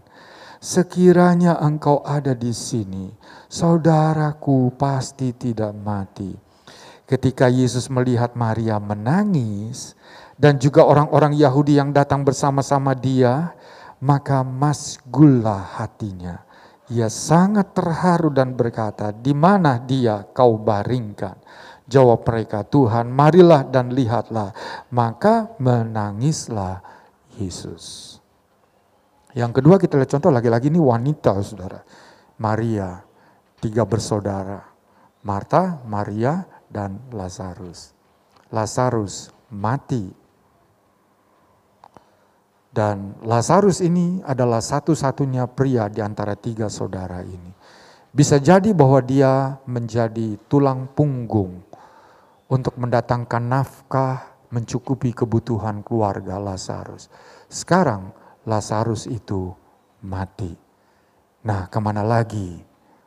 sekiranya engkau ada di sini, saudaraku pasti tidak mati. Ketika Yesus melihat Maria menangis, dan juga orang-orang Yahudi yang datang bersama-sama dia, maka masgullah hatinya. Ia sangat terharu dan berkata, di mana dia kau baringkan? Jawab mereka, Tuhan, marilah dan lihatlah. Maka menangislah Yesus. Yang kedua kita lihat contoh lagi-lagi ini wanita, saudara. Maria, 3 bersaudara. Marta, Maria, dan Lazarus. Lazarus mati. Dan Lazarus ini adalah satu-satunya pria di antara 3 saudara ini. Bisa jadi bahwa dia menjadi tulang punggung untuk mendatangkan nafkah, mencukupi kebutuhan keluarga Lazarus. Sekarang Lazarus itu mati. Nah, kemana lagi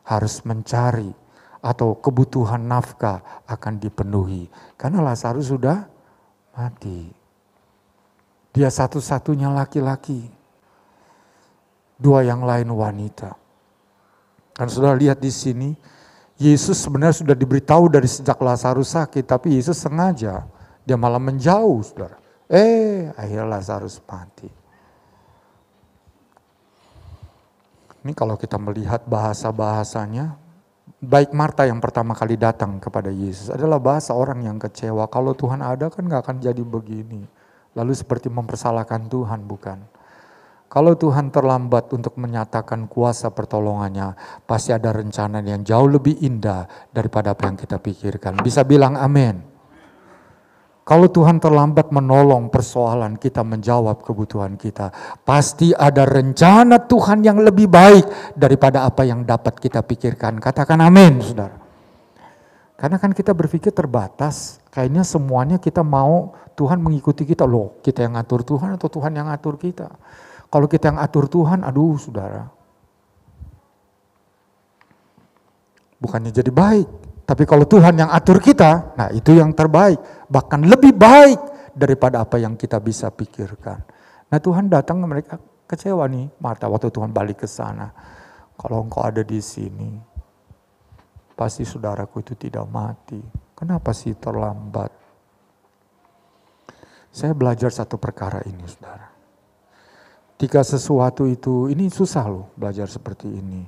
harus mencari atau kebutuhan nafkah akan dipenuhi. Karena Lazarus sudah mati. Dia satu-satunya laki-laki. 2 yang lain wanita. Kan sudah lihat di sini, Yesus sebenarnya sudah diberitahu dari sejak Lazarus sakit, tapi Yesus sengaja, dia malah menjauh, saudara. Akhirnya Lazarus mati. Ini kalau kita melihat bahasa-bahasanya, baik Marta yang pertama kali datang kepada Yesus adalah bahasa orang yang kecewa. Kalau Tuhan ada kan gak akan jadi begini. Lalu seperti mempersalahkan Tuhan, bukan? Kalau Tuhan terlambat untuk menyatakan kuasa pertolongannya, pasti ada rencana yang jauh lebih indah daripada apa yang kita pikirkan. Bisa bilang amin. Kalau Tuhan terlambat menolong persoalan kita, menjawab kebutuhan kita, pasti ada rencana Tuhan yang lebih baik daripada apa yang dapat kita pikirkan. Katakan amin, saudara. Karena kan kita berpikir terbatas, Kayaknya semuanya kita mau Tuhan mengikuti kita. Loh, kita yang ngatur Tuhan atau Tuhan yang ngatur kita? Kalau kita yang atur Tuhan, aduh saudara. Bukannya jadi baik. Tapi kalau Tuhan yang atur kita, nah itu yang terbaik. Bahkan lebih baik daripada apa yang kita bisa pikirkan. Nah Tuhan datang, mereka kecewa nih, Marta waktu Tuhan balik ke sana. Kalau engkau ada di sini, pasti saudaraku itu tidak mati. Kenapa sih terlambat? Saya belajar satu perkara ini, saudara. Jika sesuatu itu, ini susah loh belajar seperti ini.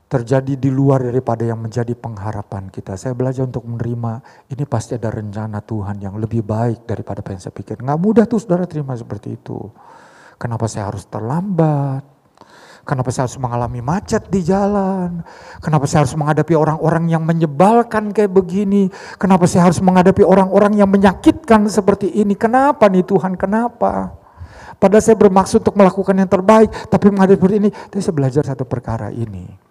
Terjadi di luar daripada yang menjadi pengharapan kita. Saya belajar untuk menerima, ini pasti ada rencana Tuhan yang lebih baik daripada apa yang saya pikir. Nggak mudah tuh saudara terima seperti itu. Kenapa saya harus terlambat? Kenapa saya harus mengalami macet di jalan? Kenapa saya harus menghadapi orang-orang yang menyebalkan kayak begini? Kenapa saya harus menghadapi orang-orang yang menyakitkan seperti ini? Kenapa nih Tuhan, kenapa? Padahal saya bermaksud untuk melakukan yang terbaik, tapi menghadapi seperti ini. Tapi saya belajar satu perkara ini.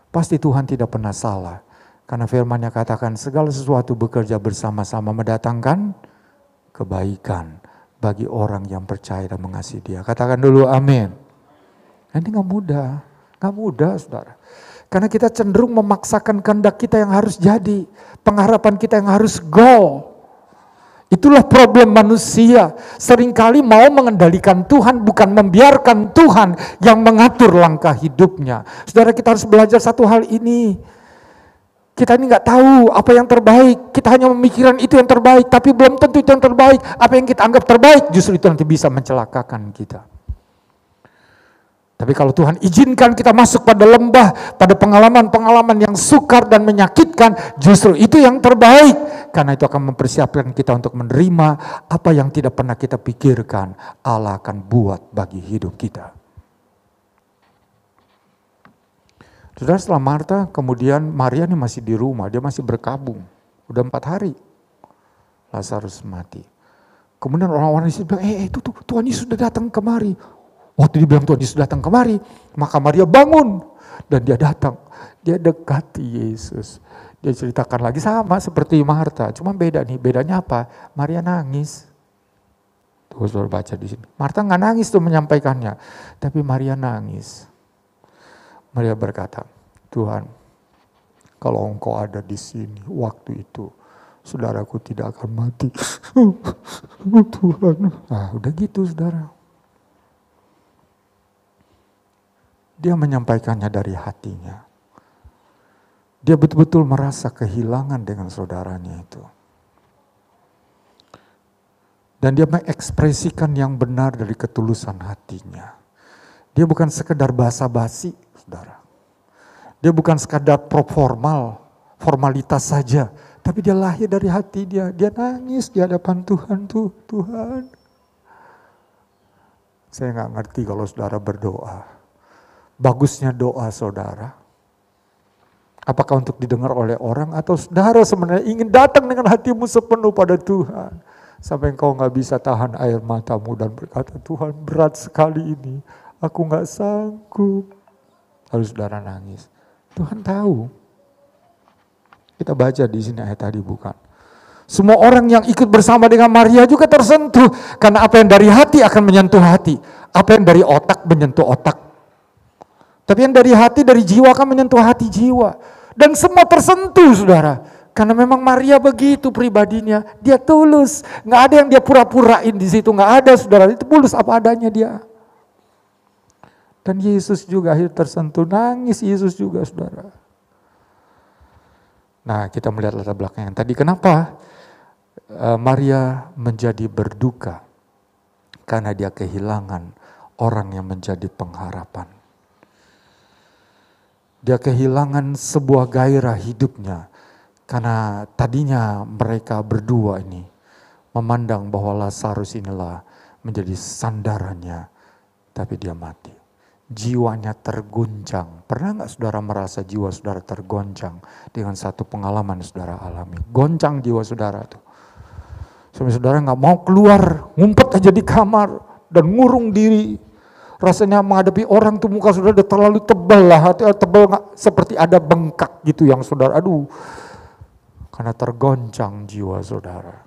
Pasti Tuhan tidak pernah salah. Karena firman-Nya katakan segala sesuatu bekerja bersama-sama mendatangkan kebaikan bagi orang yang percaya dan mengasihi Dia. Katakan dulu amin. Ini gak mudah saudara. Karena kita cenderung memaksakan kehendak kita yang harus jadi. Pengharapan kita yang harus goal. Itulah problem manusia. Seringkali mau mengendalikan Tuhan, bukan membiarkan Tuhan yang mengatur langkah hidupnya. Saudara, kita harus belajar satu hal ini. Kita ini gak tahu apa yang terbaik. Kita hanya memikirkan itu yang terbaik, tapi belum tentu itu yang terbaik. Apa yang kita anggap terbaik, justru itu nanti bisa mencelakakan kita. Tapi kalau Tuhan izinkan kita masuk pada lembah, pada pengalaman-pengalaman yang sukar dan menyakitkan, justru itu yang terbaik. Karena itu akan mempersiapkan kita untuk menerima apa yang tidak pernah kita pikirkan Allah akan buat bagi hidup kita. Saudara, setelah Marta, kemudian Maria ini masih di rumah, dia masih berkabung. Udah 4 hari, Lazarus mati. Kemudian orang-orang di situ bilang, itu tuh Tuhan Yesus sudah datang kemari. Waktu dia bilang Tuhan Yesus datang kemari, maka Maria bangun dan dia datang. Dia dekati Yesus. Dia ceritakan lagi sama seperti Marta, cuma beda nih. Bedanya apa? Maria nangis. Tuh saudara baca di sini. Marta nggak nangis tuh menyampaikannya, tapi Maria nangis. Maria berkata, Tuhan, kalau Engkau ada di sini waktu itu, saudaraku tidak akan mati. Tuhan, nah udah gitu saudara. Dia menyampaikannya dari hatinya. Dia betul-betul merasa kehilangan dengan saudaranya itu. Dan dia mengekspresikan yang benar dari ketulusan hatinya. Dia bukan sekedar basa-basi, saudara. Dia bukan sekedar formalitas saja. Tapi dia lahir dari hati dia. Dia nangis di hadapan Tuhan tuh, Tuhan. Saya gak ngerti kalau saudara berdoa. Bagusnya doa saudara, apakah untuk didengar oleh orang atau saudara sebenarnya ingin datang dengan hatimu sepenuh pada Tuhan. Sampai engkau gak bisa tahan air matamu dan berkata, Tuhan berat sekali ini, aku gak sanggup. Lalu saudara nangis. Tuhan tahu. Kita baca di sini ayat tadi bukan. Semua orang yang ikut bersama dengan Maria juga tersentuh. Karena apa yang dari hati akan menyentuh hati. Apa yang dari otak menyentuh otak. Tapi yang dari hati, dari jiwa akan menyentuh hati jiwa. Dan semua tersentuh saudara. Karena memang Maria begitu pribadinya. Dia tulus. Gak ada yang dia pura-purain di situ. Gak ada saudara. Itu tulus apa adanya dia. Dan Yesus juga akhirnya tersentuh. Nangis Yesus juga saudara. Nah kita melihat latar belakang yang tadi. Kenapa Maria menjadi berduka? Karena dia kehilangan orang yang menjadi pengharapan. Dia kehilangan sebuah gairah hidupnya. Karena tadinya mereka berdua ini memandang bahwa Lazarus inilah menjadi sandarannya. Tapi dia mati. Jiwanya terguncang. Pernah gak saudara merasa jiwa saudara tergoncang dengan satu pengalaman saudara alami? Goncang jiwa saudara tuh. Sampai saudara gak mau keluar, ngumpet aja di kamar dan ngurung diri. Rasanya menghadapi orang tuh muka saudara udah terlalu tebal lah, tebal seperti ada bengkak gitu yang saudara, aduh. Karena tergoncang jiwa saudara.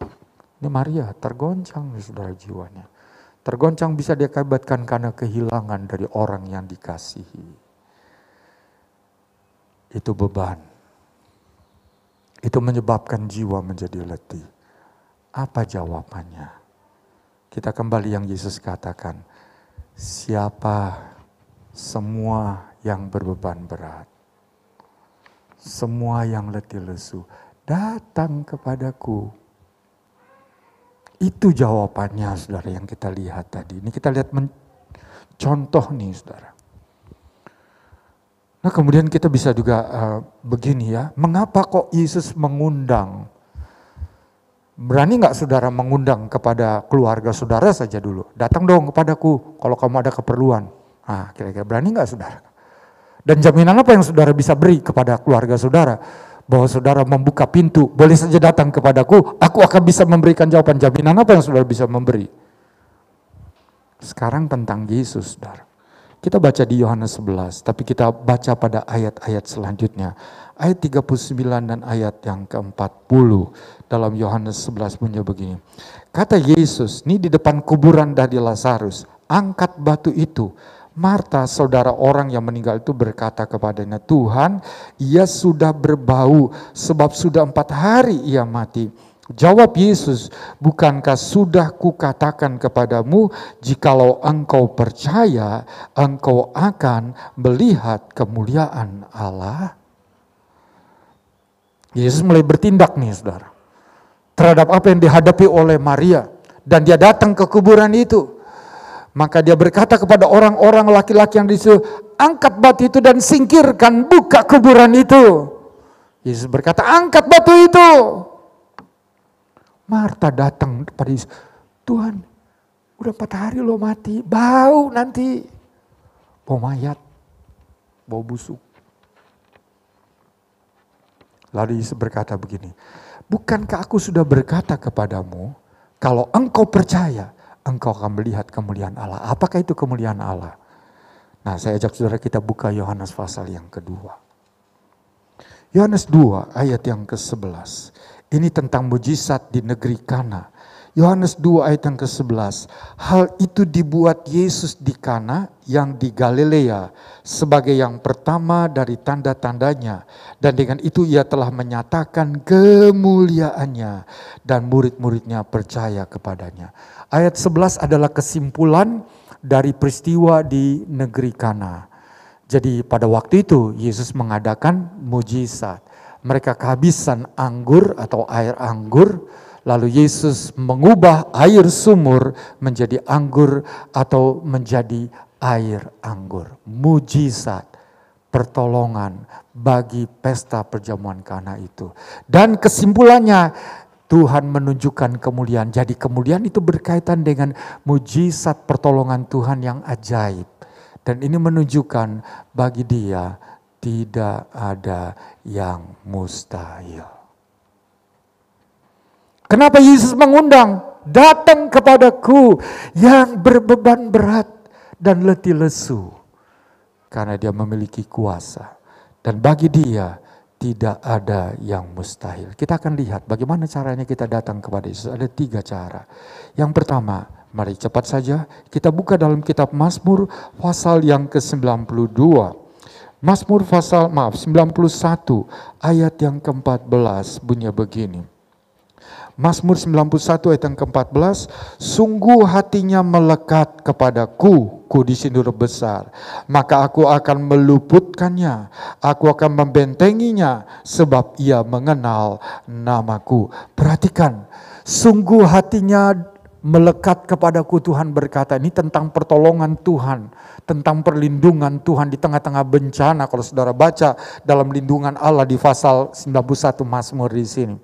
Ini Maria tergoncang nih saudara jiwanya. Tergoncang bisa diakibatkan karena kehilangan dari orang yang dikasihi. Itu beban. Itu menyebabkan jiwa menjadi letih. Apa jawabannya? Kita kembali yang Yesus katakan. Siapa semua yang berbeban berat. Semua yang letih lesu. Datang kepadaku. Itu jawabannya saudara yang kita lihat tadi. Ini kita lihat contoh nih saudara. Nah kemudian kita bisa juga begini ya. Mengapa kok Yesus mengundang? Berani gak saudara mengundang kepada keluarga saudara saja dulu? Datang dong kepadaku kalau kamu ada keperluan. Nah kira-kira berani gak saudara? Dan jaminan apa yang saudara bisa beri kepada keluarga saudara? Bahwa saudara membuka pintu, boleh saja datang kepadaku, aku akan bisa memberikan jawaban. Jaminan apa yang saudara bisa memberi? Sekarang tentang Yesus, saudara. Kita baca di Yohanes 11, tapi kita baca pada ayat-ayat selanjutnya. Ayat 39 dan ayat yang ke-40 dalam Yohanes 11 punya begini. Kata Yesus, ini di depan kuburan dari Lazarus, angkat batu itu. Marta, saudara orang yang meninggal itu berkata kepadanya, Tuhan, ia sudah berbau sebab sudah 4 hari ia mati. Jawab Yesus, bukankah sudah kukatakan kepadamu, jikalau engkau percaya, engkau akan melihat kemuliaan Allah. Yesus mulai bertindak nih saudara, terhadap apa yang dihadapi oleh Maria. Dan dia datang ke kuburan itu. Maka dia berkata kepada orang-orang laki-laki yang disitu, angkat batu itu dan singkirkan, buka kuburan itu. Yesus berkata, angkat batu itu. Marta datang pada Yesus, Tuhan, udah 4 hari lo mati, bau nanti. Bau mayat, bau busuk. Lalu Yesus berkata begini, bukankah aku sudah berkata kepadamu, kalau engkau percaya, engkau akan melihat kemuliaan Allah. Apakah itu kemuliaan Allah? Nah, saya ajak saudara kita buka Yohanes pasal yang kedua. Yohanes 2 ayat yang ke-11. Ini tentang mujizat di negeri Kana. Yohanes 2 ayat yang ke-11. Hal itu dibuat Yesus di Kana yang di Galilea sebagai yang pertama dari tanda-tandanya. Dan dengan itu ia telah menyatakan kemuliaannya dan murid-muridnya percaya kepadanya. Ayat 11 adalah kesimpulan dari peristiwa di negeri Kana. Jadi pada waktu itu Yesus mengadakan mujizat. Mereka kehabisan anggur atau air anggur. Lalu Yesus mengubah air sumur menjadi anggur atau menjadi air anggur. Mujizat, pertolongan bagi pesta perjamuan Kana itu. Dan kesimpulannya Tuhan menunjukkan kemuliaan. Jadi kemuliaan itu berkaitan dengan mujizat pertolongan Tuhan yang ajaib. Dan ini menunjukkan bagi dia tidak ada yang mustahil. Kenapa Yesus mengundang? Datang kepadaku yang berbeban berat dan letih lesu. Karena dia memiliki kuasa. Dan bagi dia tidak ada yang mustahil. Kita akan lihat bagaimana caranya kita datang kepada Yesus. Ada 3 cara. Yang pertama, mari cepat saja kita buka dalam kitab Mazmur pasal yang ke-92. Mazmur pasal 91 ayat yang ke-14 bunyinya begini. Mazmur 91 ayat yang ke-14, sungguh hatinya melekat kepadaku, kudus huruf besar, maka aku akan meluputkannya, aku akan membentenginya, sebab ia mengenal namaku. Perhatikan, sungguh hatinya melekat kepadaku, Tuhan berkata. Ini tentang pertolongan Tuhan, tentang perlindungan Tuhan di tengah-tengah bencana. Kalau saudara baca dalam lindungan Allah di pasal 91 Mazmur di sini.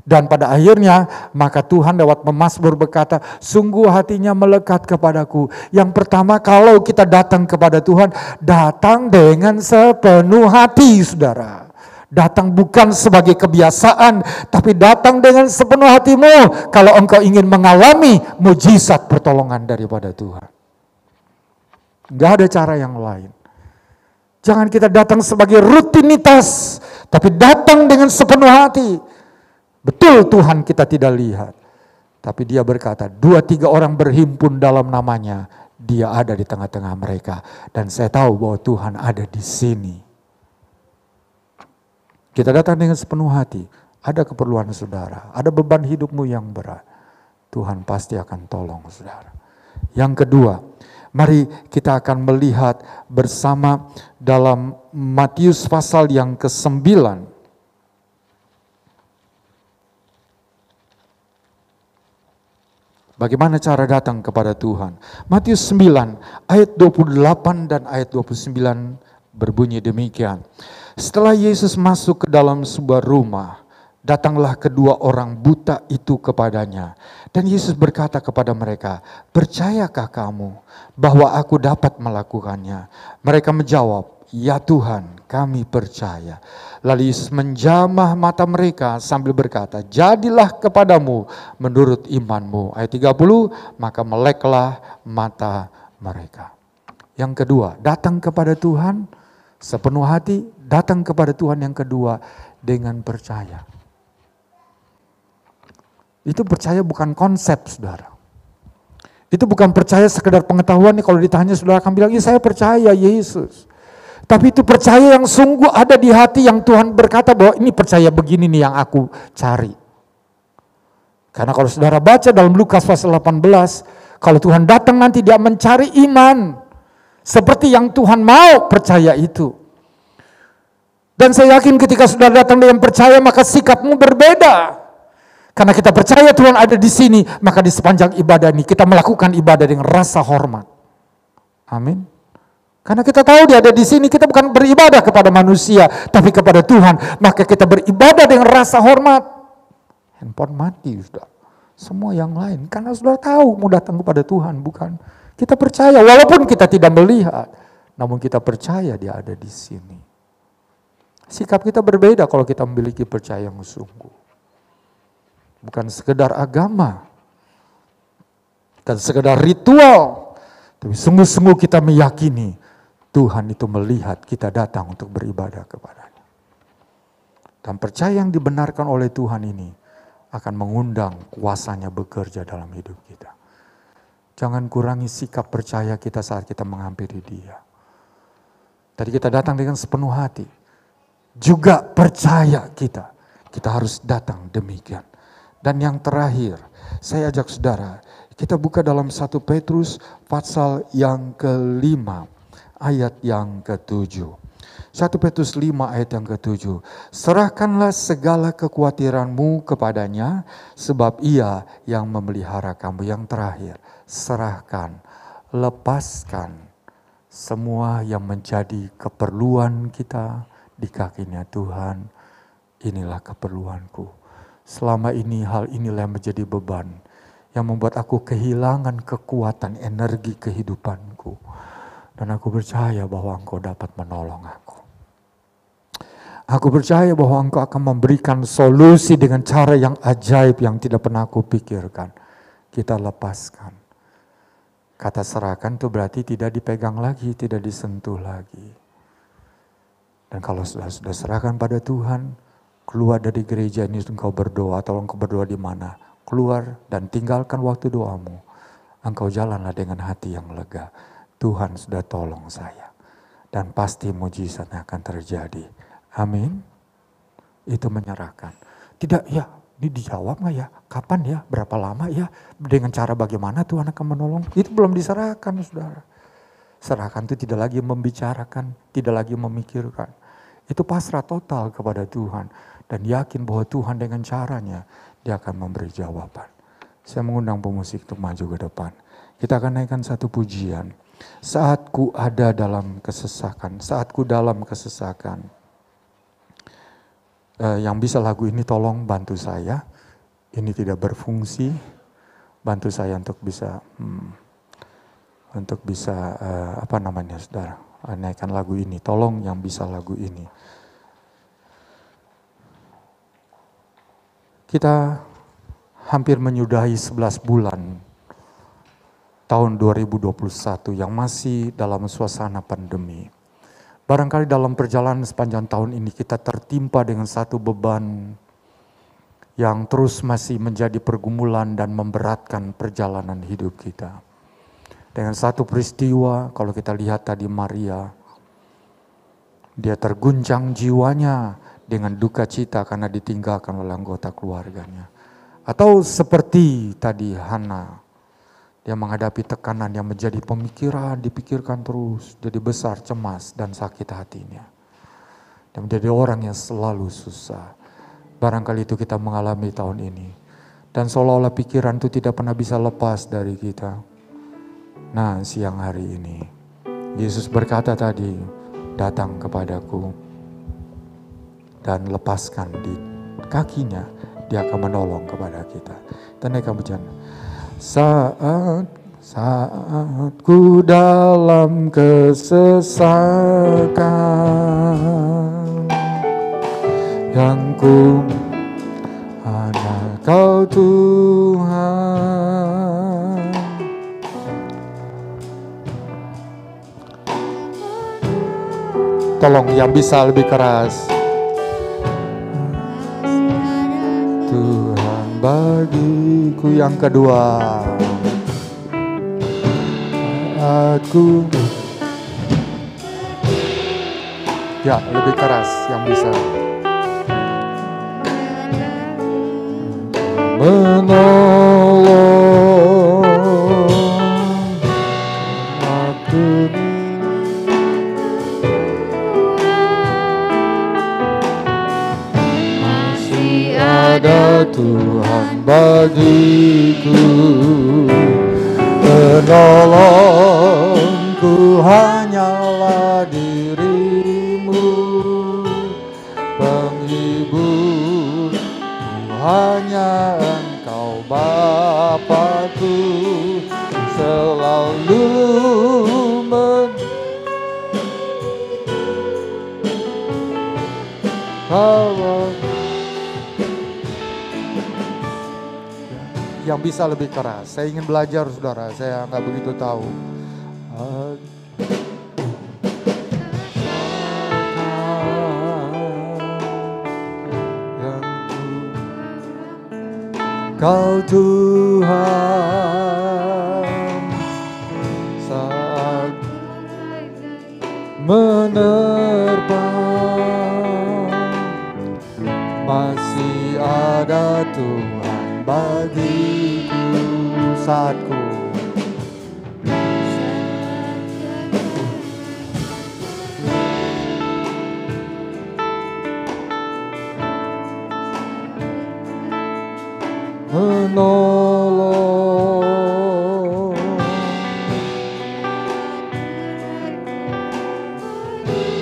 Dan pada akhirnya maka Tuhan lewat pemazmur berkata, sungguh hatinya melekat kepadaku. Yang pertama, kalau kita datang kepada Tuhan, datang dengan sepenuh hati, saudara. Datang bukan sebagai kebiasaan, tapi datang dengan sepenuh hatimu kalau engkau ingin mengalami mujizat pertolongan daripada Tuhan. Gak ada cara yang lain. Jangan kita datang sebagai rutinitas, tapi datang dengan sepenuh hati. Betul Tuhan kita tidak lihat. Tapi dia berkata, 2-3 orang berhimpun dalam namanya, dia ada di tengah-tengah mereka. Dan saya tahu bahwa Tuhan ada di sini. Kita datang dengan sepenuh hati. Ada keperluan saudara, ada beban hidupmu yang berat. Tuhan pasti akan tolong saudara. Yang kedua, mari kita akan melihat bersama dalam Matius pasal yang ke-9. Bagaimana cara datang kepada Tuhan? Matius 9 ayat 28 dan ayat 29 berbunyi demikian. Setelah Yesus masuk ke dalam sebuah rumah, datanglah kedua orang buta itu kepadanya. Dan Yesus berkata kepada mereka, "Percayakah kamu bahwa aku dapat melakukannya?" Mereka menjawab, "Ya Tuhan, kami percaya." Lalu Yesus menjamah mata mereka sambil berkata, "Jadilah kepadamu menurut imanmu." Ayat 30, maka meleklah mata mereka. Yang kedua, datang kepada Tuhan sepenuh hati, datang kepada Tuhan yang kedua dengan percaya. Itu percaya bukan konsep, saudara. Itu bukan percaya sekedar pengetahuan nih, kalau ditanya saudara akan bilang, "Ya saya percaya Yesus." Tapi itu percaya yang sungguh ada di hati yang Tuhan berkata bahwa ini percaya begini nih yang aku cari. Karena kalau saudara baca dalam Lukas pasal 18, kalau Tuhan datang nanti dia mencari iman. Seperti yang Tuhan mau percaya itu. Dan saya yakin ketika saudara datang dengan percaya maka sikapmu berbeda. Karena kita percaya Tuhan ada di sini, maka di sepanjang ibadah ini kita melakukan ibadah dengan rasa hormat. Amin. Karena kita tahu dia ada di sini, kita bukan beribadah kepada manusia, tapi kepada Tuhan. Maka kita beribadah dengan rasa hormat. Handphone mati, sudah. Semua yang lain, karena saudara tahu mau datang kepada Tuhan, bukan? Kita percaya, walaupun kita tidak melihat, namun kita percaya dia ada di sini. Sikap kita berbeda kalau kita memiliki percaya yang sungguh. Bukan sekedar agama, bukan sekedar ritual, tapi sungguh-sungguh kita meyakini Tuhan itu melihat kita datang untuk beribadah kepadanya. Dan percaya yang dibenarkan oleh Tuhan ini akan mengundang kuasanya bekerja dalam hidup kita. Jangan kurangi sikap percaya kita saat kita menghampiri Dia. Tadi kita datang dengan sepenuh hati. Juga percaya kita harus datang demikian. Dan yang terakhir, saya ajak saudara, kita buka dalam 1 Petrus pasal yang ke-5. Ayat yang ke-7. 1 Petrus 5 ayat yang ke-7. Serahkanlah segala kekhawatiranmu kepadanya, sebab Ia yang memelihara kamu. Yang terakhir, serahkan, lepaskan semua yang menjadi keperluan kita di kakinya Tuhan. Inilah keperluanku. Selama ini hal inilah yang menjadi beban, yang membuat aku kehilangan kekuatan energi kehidupanku. Dan aku percaya bahwa Engkau dapat menolong aku. Aku percaya bahwa Engkau akan memberikan solusi dengan cara yang ajaib yang tidak pernah aku pikirkan. Kita lepaskan. Kata serahkan itu berarti tidak dipegang lagi, tidak disentuh lagi. Dan kalau sudah serahkan pada Tuhan, keluar dari gereja ini engkau berdoa, atau engkau berdoa di mana, keluar dan tinggalkan waktu doamu. Engkau jalanlah dengan hati yang lega. Tuhan sudah tolong saya. Dan pasti mujizatnya akan terjadi. Amin. Itu menyerahkan. Tidak, ya ini dijawab gak ya? Kapan ya? Berapa lama ya? Dengan cara bagaimana Tuhan akan menolong? Itu belum diserahkan, saudara. Serahkan itu tidak lagi membicarakan, tidak lagi memikirkan. Itu pasrah total kepada Tuhan. Dan yakin bahwa Tuhan dengan caranya, Dia akan memberi jawaban. Saya mengundang pemusik untuk maju ke depan. Kita akan naikkan satu pujian. Saat ku ada dalam kesesakan, saat ku dalam kesesakan. Yang bisa lagu ini tolong bantu saya. Ini tidak berfungsi. Bantu saya untuk bisa saudara, naikkan lagu ini. Tolong yang bisa lagu ini. Kita hampir menyudahi 11 bulan tahun 2021 yang masih dalam suasana pandemi. Barangkali dalam perjalanan sepanjang tahun ini kita tertimpa dengan satu beban yang terus masih menjadi pergumulan dan memberatkan perjalanan hidup kita. Dengan satu peristiwa, kalau kita lihat tadi Maria, dia terguncang jiwanya dengan duka cita karena ditinggalkan oleh anggota keluarganya. Atau seperti tadi Hana, dia menghadapi tekanan yang menjadi pemikiran, dipikirkan terus, jadi besar, cemas, dan sakit hatinya. Dan menjadi orang yang selalu susah. Barangkali itu kita mengalami tahun ini. Dan seolah-olah pikiran itu tidak pernah bisa lepas dari kita. Nah, siang hari ini, Yesus berkata tadi, datang kepadaku dan lepaskan di kakinya, dia akan menolong kepada kita. Dan naikkan pujian. Saat ku dalam kesesakan, yang ku hanya Kau Tuhan. Tolong yang bisa lebih keras. Tuhan bagiku. Yang kedua, aku. Ya, lebih keras yang bisa. Menolong aku, masih ada Tuhan bagiku, penolongku hanyalah dirimu, penghibur hanya Engkau Bapakku, selalu menolong. Yang bisa lebih keras, saya ingin belajar saudara, saya nggak begitu tahu. Kau Tuhan, saat menerbang, masih ada Tuhan bagiku saatku. Menolong,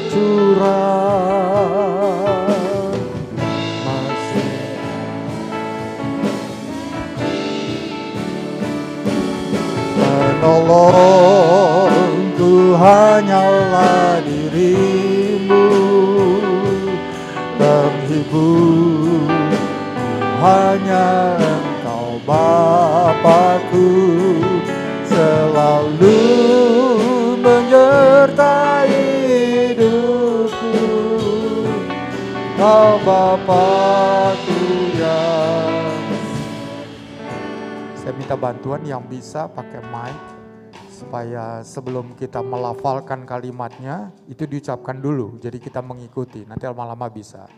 curah, masih menolongku hanyalah dirimu, penghibur hanya Engkau Bapakku, selalu menyertai hidupku, Kau Bapakku yang. Saya minta bantuan yang bisa pakai mic supaya sebelum kita melafalkan kalimatnya itu diucapkan dulu, jadi kita mengikuti, nanti lama-lama bisa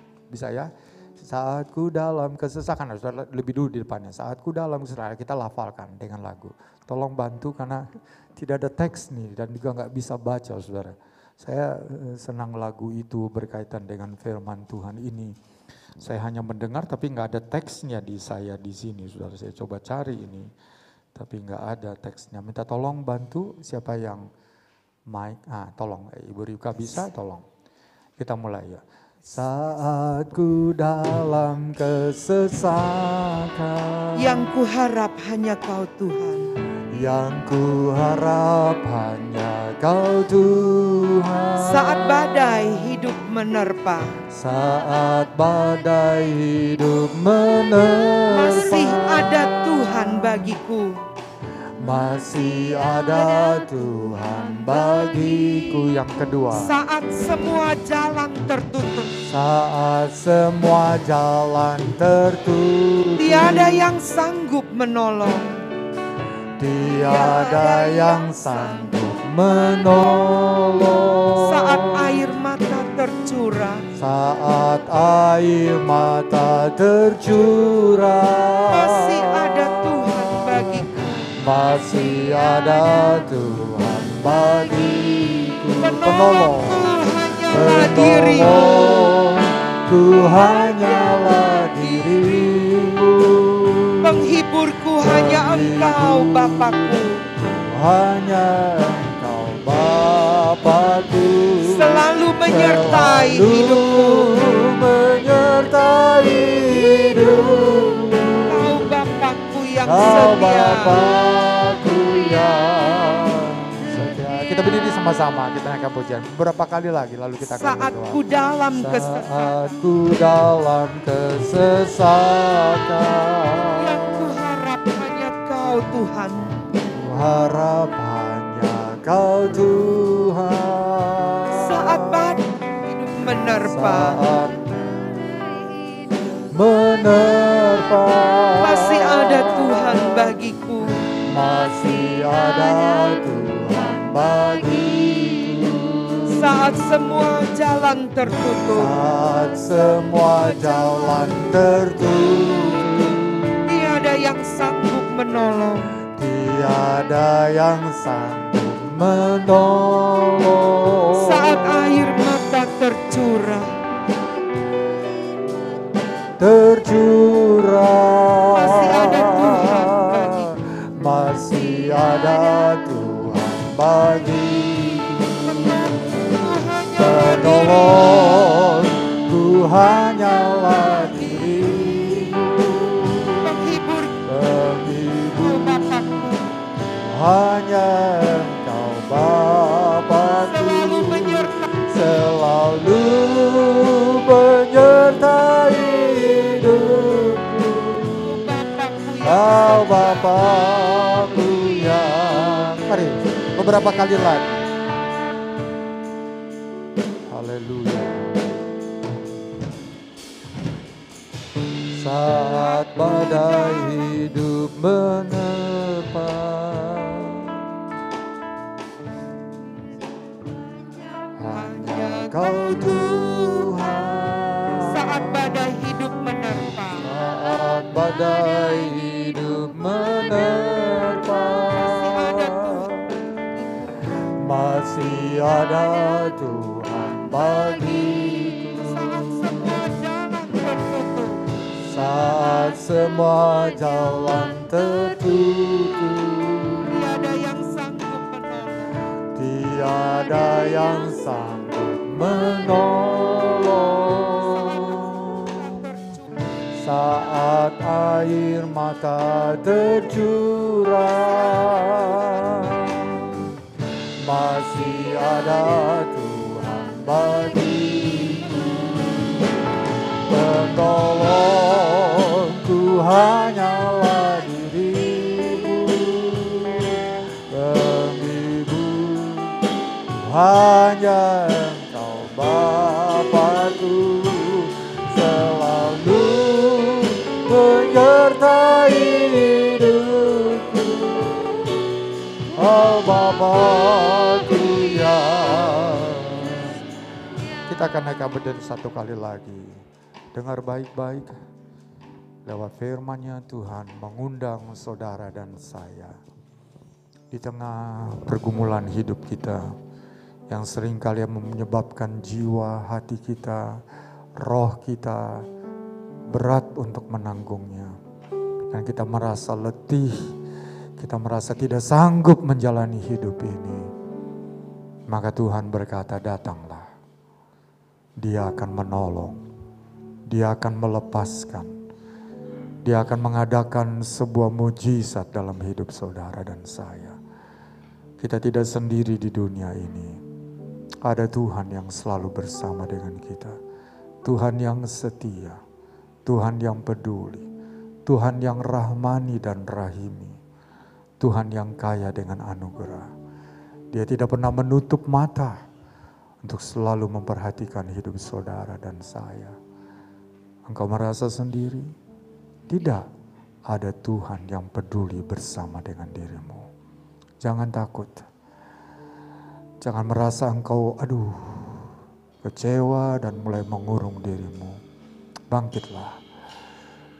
ya. Saat ku dalam kesesakan, harus lebih dulu di depannya. Saat ku dalam kesesakan, kita lafalkan dengan lagu. Tolong bantu karena tidak ada teks nih dan juga nggak bisa baca saudara. Saya senang lagu itu berkaitan dengan firman Tuhan ini. Saya hanya mendengar tapi nggak ada teksnya di saya di sini saudara. Saya coba cari ini tapi nggak ada teksnya. Minta tolong bantu siapa yang mic. Tolong Ibu Rika bisa tolong. Kita mulai ya. Saat ku dalam kesesakan, yang ku harap hanya Kau Tuhan, yang ku harap hanya Kau Tuhan. Saat badai hidup menerpa, saat badai hidup menerpa, masih ada Tuhan bagiku, Masih ada Tuhan bagiku. Yang kedua, Saat semua jalan tertutup, saat semua jalan tertutup, tiada yang sanggup menolong. tiada yang sanggup menolong. Saat air mata tercurah, Saat air mata tercurah, masih ada Tuhan bagiku. masih ada Tuhan bagiku. Penolong, hanyalah dirimu. penolongku hanyalah dirimu. Penghiburku hanya Engkau Bapakku. Hanya Engkau Bapakku, Selalu menyertai selalu hidupku. menyertai hidupku. Kau Bapakku yang Kau setia. Bapakku yang setia. Kita berdiri sama-sama, kita naikkan pujian beberapa kali lagi, lalu kita akan Saat berdoa. ku dalam kesesatan, Saat ku dalam kesesatan, yang ku harap hanya Kau Tuhan. ku harap hanya Kau Tuhan. Saat badai hidup menerpa, Saat menerpa, masih ada Tuhan bagiku. masih ada Tuhan bagiku. Saat semua jalan tertutup, Saat semua jalan tertutup, tiada yang sanggup menolong. tiada yang sanggup menolong. Saat air mata tercurah, masih ada Tuhan bagiku. Masih ada Tuhan bagiku. Penolongku hanyalah dirimu. Penghibur hanya Engkau Bapakku. Selalu menyertai hidupku. Kau Bapakku yang... Mari, beberapa kali lagi. Haleluya. Saat badai hidup menerpa, hanya Kau Tuhan. Saat badai hidup menerpa, Saat badai hidup menerpa, masih ada Tuhan bagiku. Saat semua jalan tertutup, tiada yang sanggup menolong. tiada yang sanggup menolong. Saat air mata tercurah, masih ada Tuhan bagiku. Penolongku hanyalah dirimu. Penghibur hanya Engkau Bapakku. Selalu menyertai hidupku. Oh Bapakku yang... Kita akan naik berdiri satu kali lagi. Dengar baik-baik. Lewat firman-Nya Tuhan mengundang saudara dan saya. Di tengah pergumulan hidup kita yang seringkali menyebabkan jiwa, hati kita, roh kita berat untuk menanggungnya. Dan kita merasa letih, kita merasa tidak sanggup menjalani hidup ini. Maka Tuhan berkata, datanglah. Dia akan menolong. Dia akan melepaskan. Dia akan mengadakan sebuah mujizat dalam hidup saudara dan saya. Kita tidak sendiri di dunia ini. Ada Tuhan yang selalu bersama dengan kita. Tuhan yang setia. Tuhan yang peduli. Tuhan yang rahmani dan rahimi. Tuhan yang kaya dengan anugerah. Dia tidak pernah menutup mata untuk selalu memperhatikan hidup saudara dan saya. Engkau merasa sendiri? Tidak, ada Tuhan yang peduli bersama dengan dirimu. Jangan takut. Jangan merasa engkau kecewa dan mulai mengurung dirimu. Bangkitlah.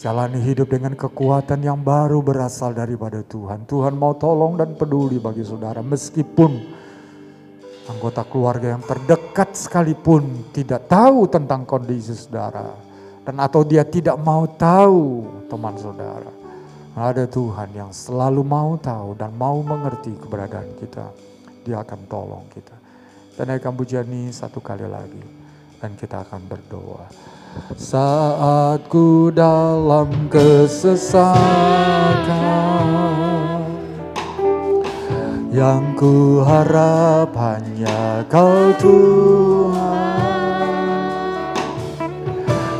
Jalani hidup dengan kekuatan yang baru berasal daripada Tuhan. Tuhan mau tolong dan peduli bagi saudara. Meskipun anggota keluarga yang terdekat sekalipun tidak tahu tentang kondisi saudara. Dan atau dia tidak mau tahu teman saudara. Ada Tuhan yang selalu mau tahu dan mau mengerti keberadaan kita. Dia akan tolong kita. Dan naikkan pujian ini satu kali lagi. Dan kita akan berdoa. Saat ku dalam kesesatan, yang ku harap hanya Kau Tuhan.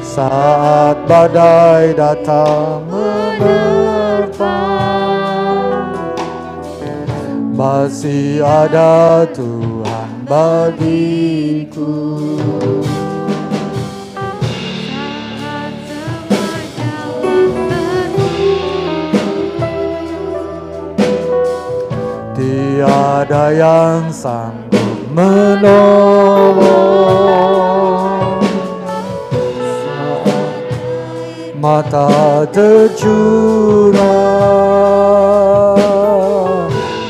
Saat badai datang menerpa, masih ada Tuhan bagiku. Tiada yang sanggup menolong saat mata tercurah,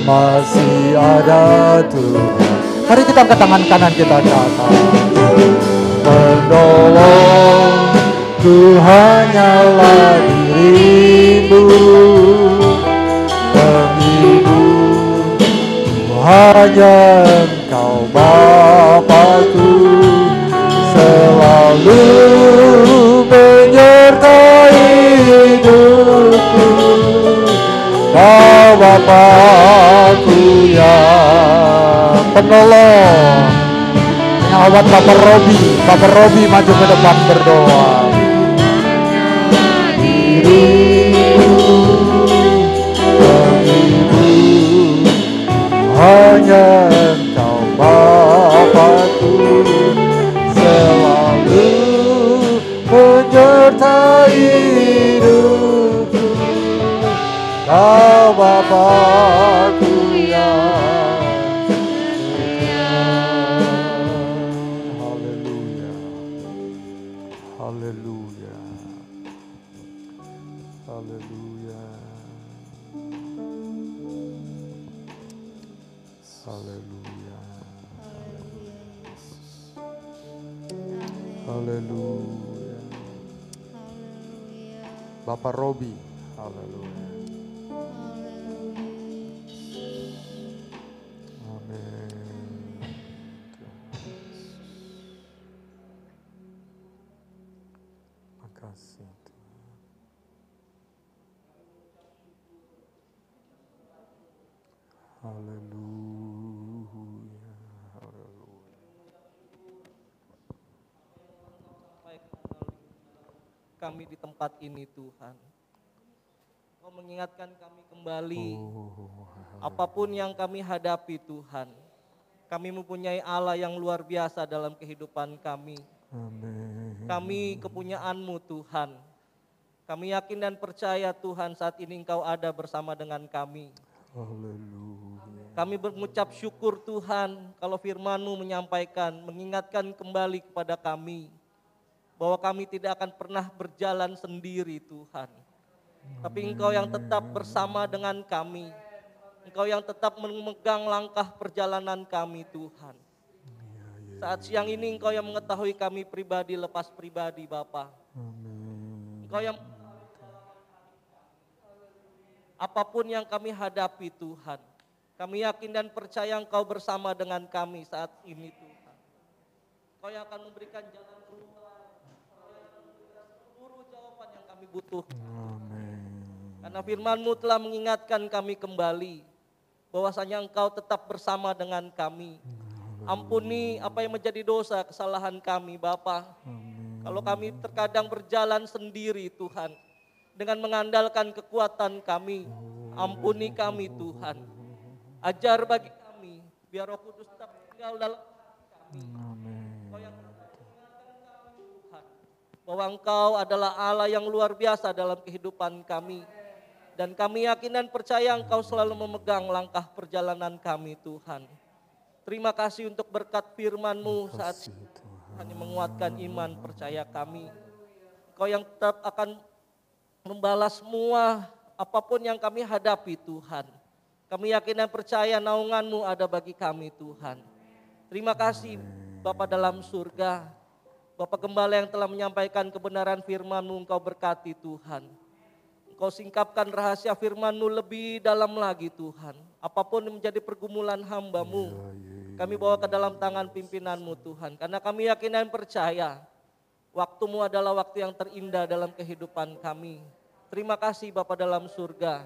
masih ada Tuhan. Mari kita angkat tangan kanan kita ke atas. Menolong ku hanyalah dirimu, hanya Engkau Bapakku, selalu menyertai hidupku. Kau Bapakku yang penolong. Nyawat Bapak Robi maju ke depan berdoa. Hanya Engkau Bapakku, selalu menyertai hidupku. Kau Bapakku yang setia. Haleluya, haleluya, haleluya. Haleluya. Haleluya. Bapak Robi. Haleluya. Amin. Makasih Tuhan. Haleluya. Kami di tempat ini Tuhan. Kau mengingatkan kami kembali. Apapun yang kami hadapi Tuhan. Kami mempunyai Allah yang luar biasa dalam kehidupan kami. Amin. Kami kepunyaan-Mu Tuhan. Kami yakin dan percaya Tuhan saat ini Engkau ada bersama dengan kami. Haleluya. Kami mengucap syukur Tuhan kalau firman-Mu menyampaikan, mengingatkan kembali kepada kami bahwa kami tidak akan pernah berjalan sendiri Tuhan. Tapi Engkau yang tetap bersama dengan kami. Engkau yang tetap memegang langkah perjalanan kami Tuhan. Saat siang ini Engkau yang mengetahui kami pribadi lepas pribadi Bapa. Engkau yang apapun yang kami hadapi Tuhan. Kami yakin dan percaya Engkau bersama dengan kami saat ini Tuhan. Engkau yang akan memberikan jalan keluar. Engkau yang akan memberikan seluruh jawaban yang kami butuhkan. Karena firman-Mu telah mengingatkan kami kembali bahwasanya Engkau tetap bersama dengan kami. Ampuni apa yang menjadi dosa kesalahan kami Bapa. Kalau kami terkadang berjalan sendiri Tuhan dengan mengandalkan kekuatan kami, Ampuni kami Tuhan. Ajar bagi kami, biar Roh Kudus tetap tinggal dalam kami. Kau yang mengingatkan kami Tuhan, bahwa Engkau adalah Allah yang luar biasa dalam kehidupan kami. Dan kami yakin dan percaya Engkau selalu memegang langkah perjalanan kami Tuhan. Terima kasih untuk berkat firman-Mu saat ini Tuhan yang menguatkan iman percaya kami. Engkau yang tetap akan membalas semua apapun yang kami hadapi Tuhan. Kami yakin dan percaya naungan-Mu ada bagi kami Tuhan. Terima kasih Bapa dalam surga. Bapa Gembala yang telah menyampaikan kebenaran firman-Mu, Engkau berkati Tuhan. Engkau singkapkan rahasia firman-Mu lebih dalam lagi Tuhan. Apapun yang menjadi pergumulan hamba-Mu, kami bawa ke dalam tangan pimpinan-Mu Tuhan. Karena kami yakin dan percaya waktu-Mu adalah waktu yang terindah dalam kehidupan kami. Terima kasih Bapa dalam surga.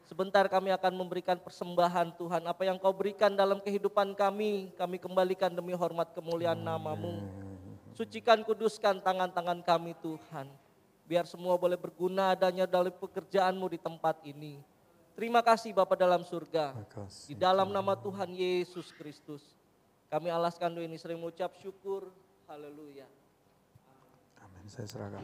Sebentar kami akan memberikan persembahan Tuhan. Apa yang Kau berikan dalam kehidupan kami kembalikan demi hormat kemuliaan nama-Mu. Sucikan, kuduskan tangan-tangan kami Tuhan. Biar semua boleh berguna adanya dalam pekerjaan-Mu di tempat ini. Terima kasih Bapa dalam surga. Di dalam nama Tuhan Yesus Kristus. Kami alaskan doa ini sering mengucap syukur. Haleluya. Amin. Saya serahkan.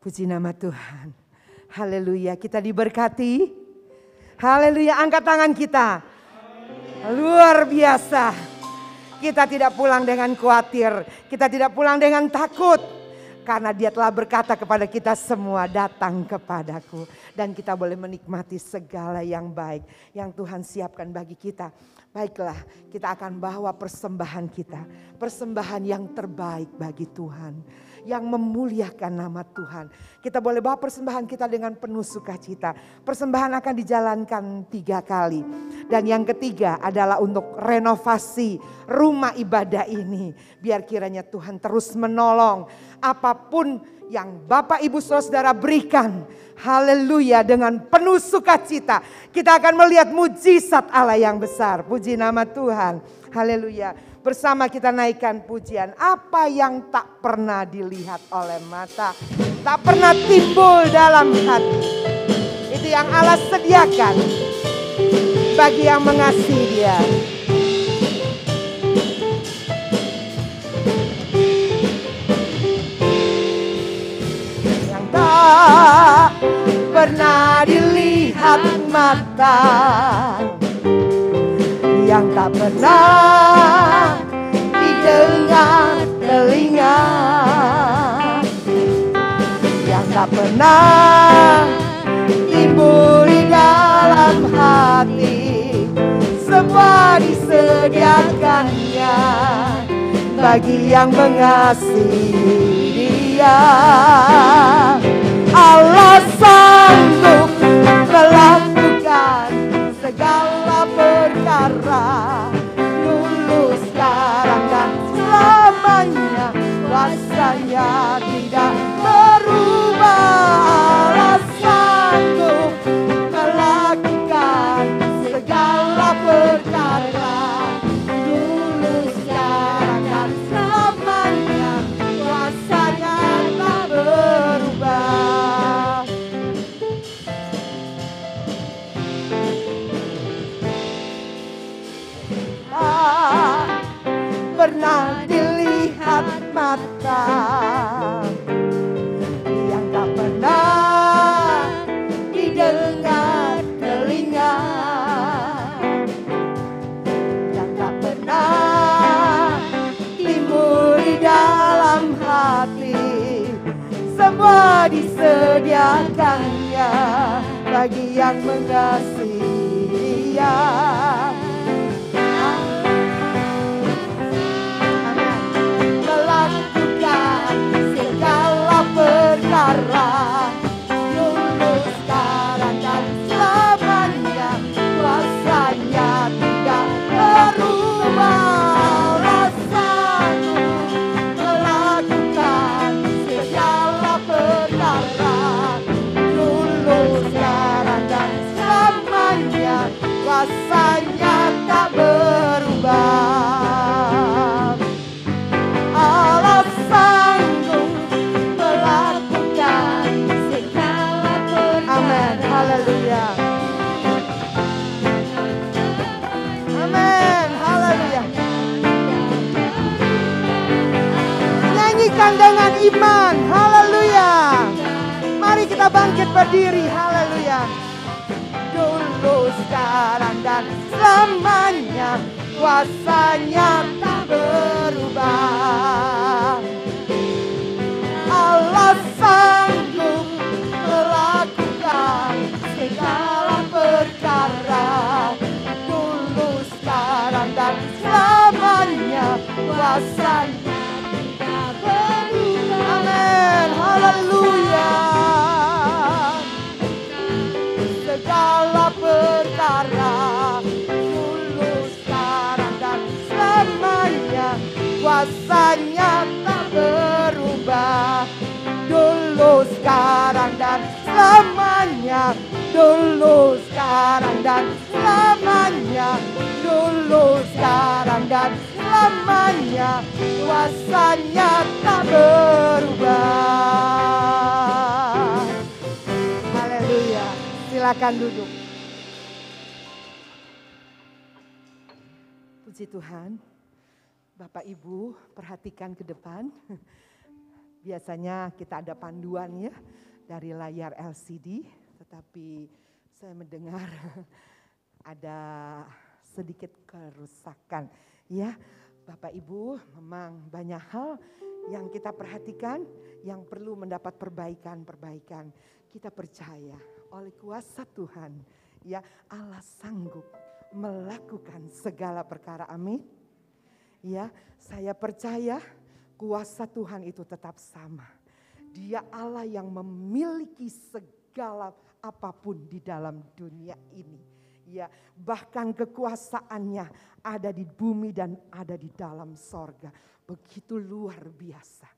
Puji nama Tuhan. Haleluya, kita diberkati. Haleluya, angkat tangan kita. Luar biasa. Kita tidak pulang dengan khawatir. Kita tidak pulang dengan takut. Karena Dia telah berkata kepada kita semua, datang kepadaku. Dan kita boleh menikmati segala yang baik yang Tuhan siapkan bagi kita. Baiklah, kita akan bawa persembahan kita. Persembahan yang terbaik bagi Tuhan. Yang memuliakan nama Tuhan. Kita boleh bawa persembahan kita dengan penuh sukacita. Persembahan akan dijalankan 3 kali. Dan yang ketiga adalah untuk renovasi rumah ibadah ini. Biar kiranya Tuhan terus menolong apapun yang Bapak Ibu Saudara berikan. Haleluya, dengan penuh sukacita. Kita akan melihat mujizat Allah yang besar. Puji nama Tuhan. Haleluya. Bersama kita naikkan pujian, apa yang tak pernah dilihat oleh mata, tak pernah timbul dalam hati. Itu yang Allah sediakan bagi yang mengasihi Dia. Yang tak pernah dilihat mata, yang tak pernah didengar telinga, yang tak pernah timbul di dalam hati, semua disediakannya bagi yang mengasihi Dia. Allah sanggup melakukan segala perkara, dulu, sekarang dan selamanya. Kuasanya tidak berubah. Allah sanggup melakukan segala perkara, dulu, sekarang dan selamanya. Kuasanya tak berubah. Pernah dilihat mata, yang tak pernah didengar telinga, yang tak pernah timbul di dalam hati, semua disediakannya bagi yang mengasihi Dia. Perkara, dulu, sekarang dan selamanya. Kuasanya tidak berubah. Rasaku melakukan segala perkara, dulu, sekarang dan selamanya. iman. Haleluya. Mari kita bangkit berdiri. Haleluya. Dulu, sekarang, dan selamanya, kuasanya tak berubah. Allah sanggup melakukan segala perkara. Dulu, sekarang, dan selamanya, kuasanya tak berubah. Amin. Haleluya. Segala perkara, dulu, sekarang, dan selamanya, kuasanya tak berubah. Dulu, sekarang, dan selamanya, dulu, sekarang, dan selamanya, dulu, sekarang, dan selamanya, kuasanya tak berubah. Haleluya. Silakan duduk. Puji Tuhan. Bapak Ibu perhatikan ke depan. Biasanya kita ada panduan ya dari layar LCD, tetapi saya mendengar ada sedikit kerusakan. Ya, Bapak Ibu, memang banyak hal yang kita perhatikan yang perlu mendapat perbaikan-perbaikan. Kita percaya oleh kuasa Tuhan, ya Allah sanggup melakukan segala perkara. Amin. Ya, saya percaya kuasa Tuhan itu tetap sama. Dia Allah yang memiliki segala apapun di dalam dunia ini. Ya, bahkan kekuasaannya ada di bumi dan ada di dalam sorga. Begitu luar biasa.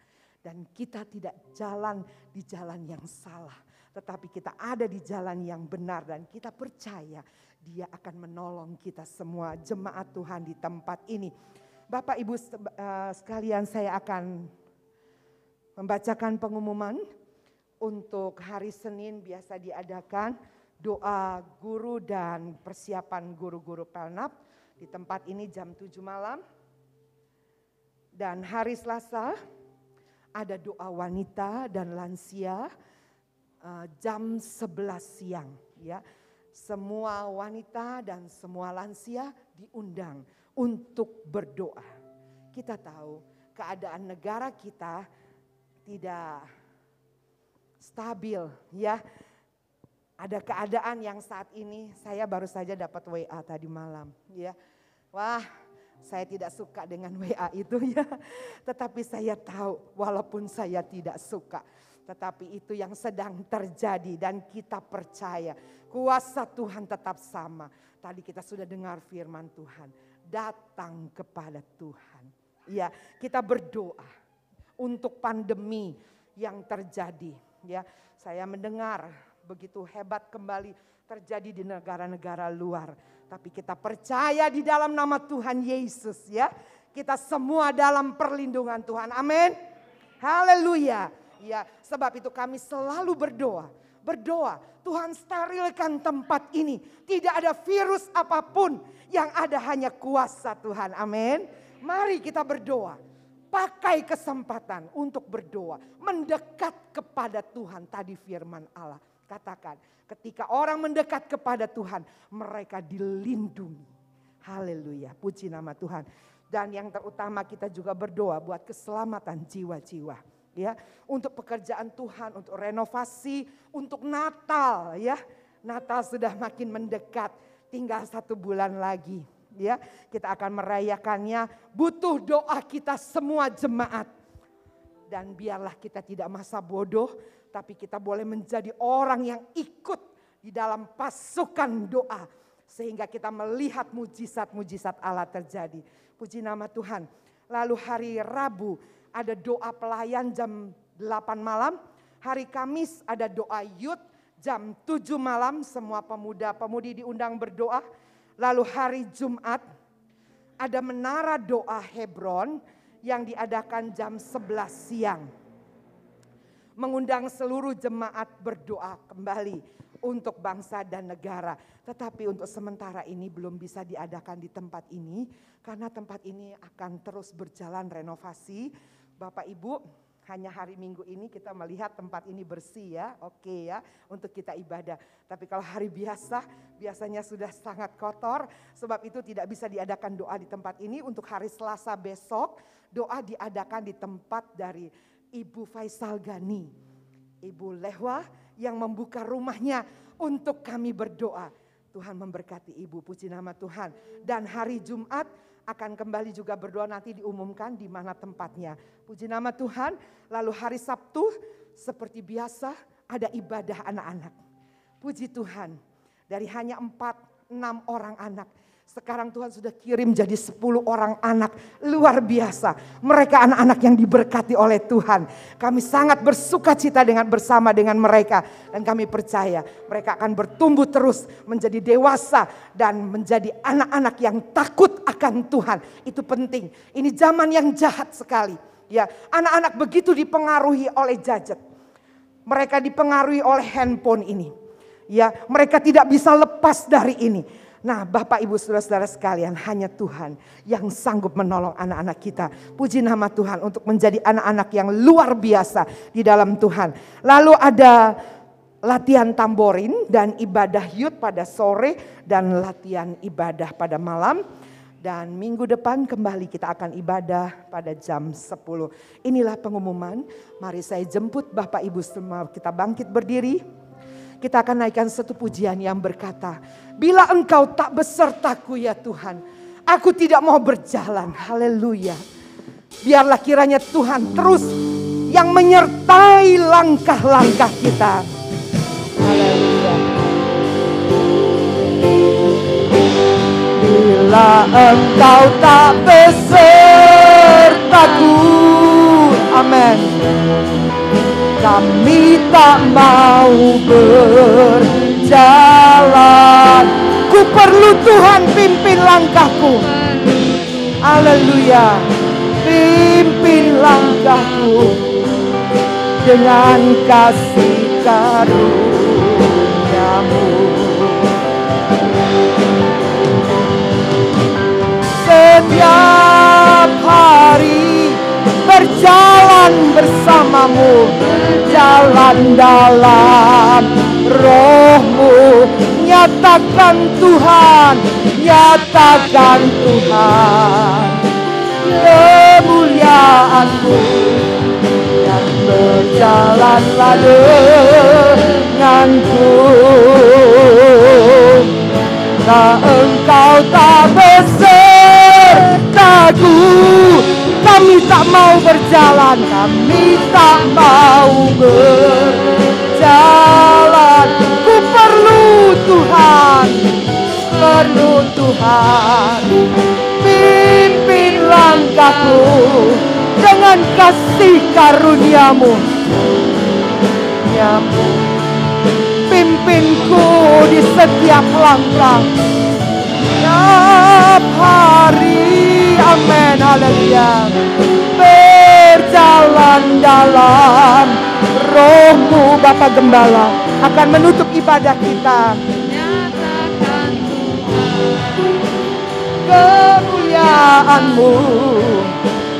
Dan kita tidak jalan di jalan yang salah. Tetapi kita ada di jalan yang benar dan kita percaya Dia akan menolong kita semua jemaat Tuhan di tempat ini. Bapak Ibu sekalian, saya akan membacakan pengumuman untuk hari Senin biasa diadakan doa guru dan persiapan guru-guru Pelnap di tempat ini jam 7 malam. Dan hari Selasa ada doa wanita dan lansia jam 11 siang ya. Semua wanita dan semua lansia diundang untuk berdoa. Kita tahu keadaan negara kita tidak stabil ya. Ada keadaan yang saat ini saya baru saja dapat WA tadi malam ya. Wah, saya tidak suka dengan WA itu ya. Tetapi saya tahu walaupun saya tidak suka, tetapi itu yang sedang terjadi dan kita percaya kuasa Tuhan tetap sama. Tadi kita sudah dengar firman Tuhan, datang kepada Tuhan. Ya, kita berdoa untuk pandemi yang terjadi. Ya, saya mendengar begitu hebat kembali terjadi di negara-negara luar. Tapi kita percaya di dalam nama Tuhan Yesus ya. Kita semua dalam perlindungan Tuhan. Amin. Haleluya. Ya, sebab itu kami selalu berdoa. Berdoa, Tuhan sterilkan tempat ini. Tidak ada virus apapun, yang ada hanya kuasa Tuhan. Amin. Mari kita berdoa. Pakai kesempatan untuk berdoa. Mendekat kepada Tuhan. Tadi firman Allah katakan, ketika orang mendekat kepada Tuhan, mereka dilindungi. Haleluya, puji nama Tuhan. Dan yang terutama kita juga berdoa buat keselamatan jiwa-jiwa. Ya, untuk pekerjaan Tuhan, untuk renovasi, untuk Natal ya. Natal sudah makin mendekat, tinggal 1 bulan lagi ya. Kita akan merayakannya, butuh doa kita semua jemaat. Dan biarlah kita tidak masa bodoh, tapi kita boleh menjadi orang yang ikut di dalam pasukan doa. Sehingga kita melihat mujizat-mujizat Allah terjadi. Puji nama Tuhan. Lalu hari Rabu ada doa pelayan jam 8 malam. Hari Kamis ada doa youth jam 7 malam. Semua pemuda-pemudi diundang berdoa. Lalu hari Jumat ada menara doa Hebron yang diadakan jam 11 siang. Mengundang seluruh jemaat berdoa kembali untuk bangsa dan negara. Tetapi untuk sementara ini belum bisa diadakan di tempat ini. Karena tempat ini akan terus berjalan renovasi. Bapak Ibu hanya hari Minggu ini kita melihat tempat ini bersih ya, oke ya, untuk kita ibadah. Tapi kalau hari biasa, biasanya sudah sangat kotor, sebab itu tidak bisa diadakan doa di tempat ini. Untuk hari Selasa besok, doa diadakan di tempat dari Ibu Faisal Gani, Ibu Lehwa yang membuka rumahnya untuk kami berdoa. Tuhan memberkati Ibu, puji nama Tuhan. Dan hari Jumat akan kembali juga berdoa, nanti diumumkan di mana tempatnya. Puji nama Tuhan. Lalu hari Sabtu seperti biasa ada ibadah anak-anak. Puji Tuhan, dari hanya 4-6 orang anak, sekarang Tuhan sudah kirim jadi 10 orang anak. Luar biasa. Mereka anak-anak yang diberkati oleh Tuhan. Kami sangat bersuka cita bersama dengan mereka. Dan kami percaya mereka akan bertumbuh terus menjadi dewasa dan menjadi anak-anak yang takut akan Tuhan. Itu penting. Ini zaman yang jahat sekali. Ya, anak-anak begitu dipengaruhi oleh gadget. Mereka dipengaruhi oleh handphone ini. Ya, mereka tidak bisa lepas dari ini. Nah, Bapak Ibu Saudara-saudara sekalian, hanya Tuhan yang sanggup menolong anak-anak kita. Puji nama Tuhan untuk menjadi anak-anak yang luar biasa di dalam Tuhan. Lalu ada latihan tamborin dan ibadah youth pada sore dan latihan ibadah pada malam. Dan minggu depan kembali kita akan ibadah pada jam 10. Inilah pengumuman. Mari saya jemput Bapak Ibu semua, kita bangkit berdiri. Kita akan naikkan satu pujian yang berkata, bila Engkau tak besertaku ya Tuhan, aku tidak mau berjalan. Haleluya. Biarlah kiranya Tuhan terus yang menyertai langkah-langkah kita. Haleluya. Bila Engkau tak besertaku, amin, kami tak mau berjalan. Ku perlu Tuhan pimpin langkahku. Haleluya. Pimpin langkahku dengan kasih karunia-Mu. Setiap hari berjalan bersama-Mu, jalan dalam Roh-Mu. Nyatakan Tuhan, nyatakan Tuhan kemuliaan-Mu, dan berjalanlah denganku. Nah, Engkau tak besertaku, kami tak mau berjalan, kami tak mau berjalan. Ku perlu Tuhan, perlu Tuhan. Pimpin langkahku dengan kasih karunia-Mu. Pimpinku di setiap langkah, setiap hari. Amin, haleluya. Berjalan dalam Roh-Mu. Bapak Gembala akan menutup ibadah kita. Nyatakan kemuliaan-Mu,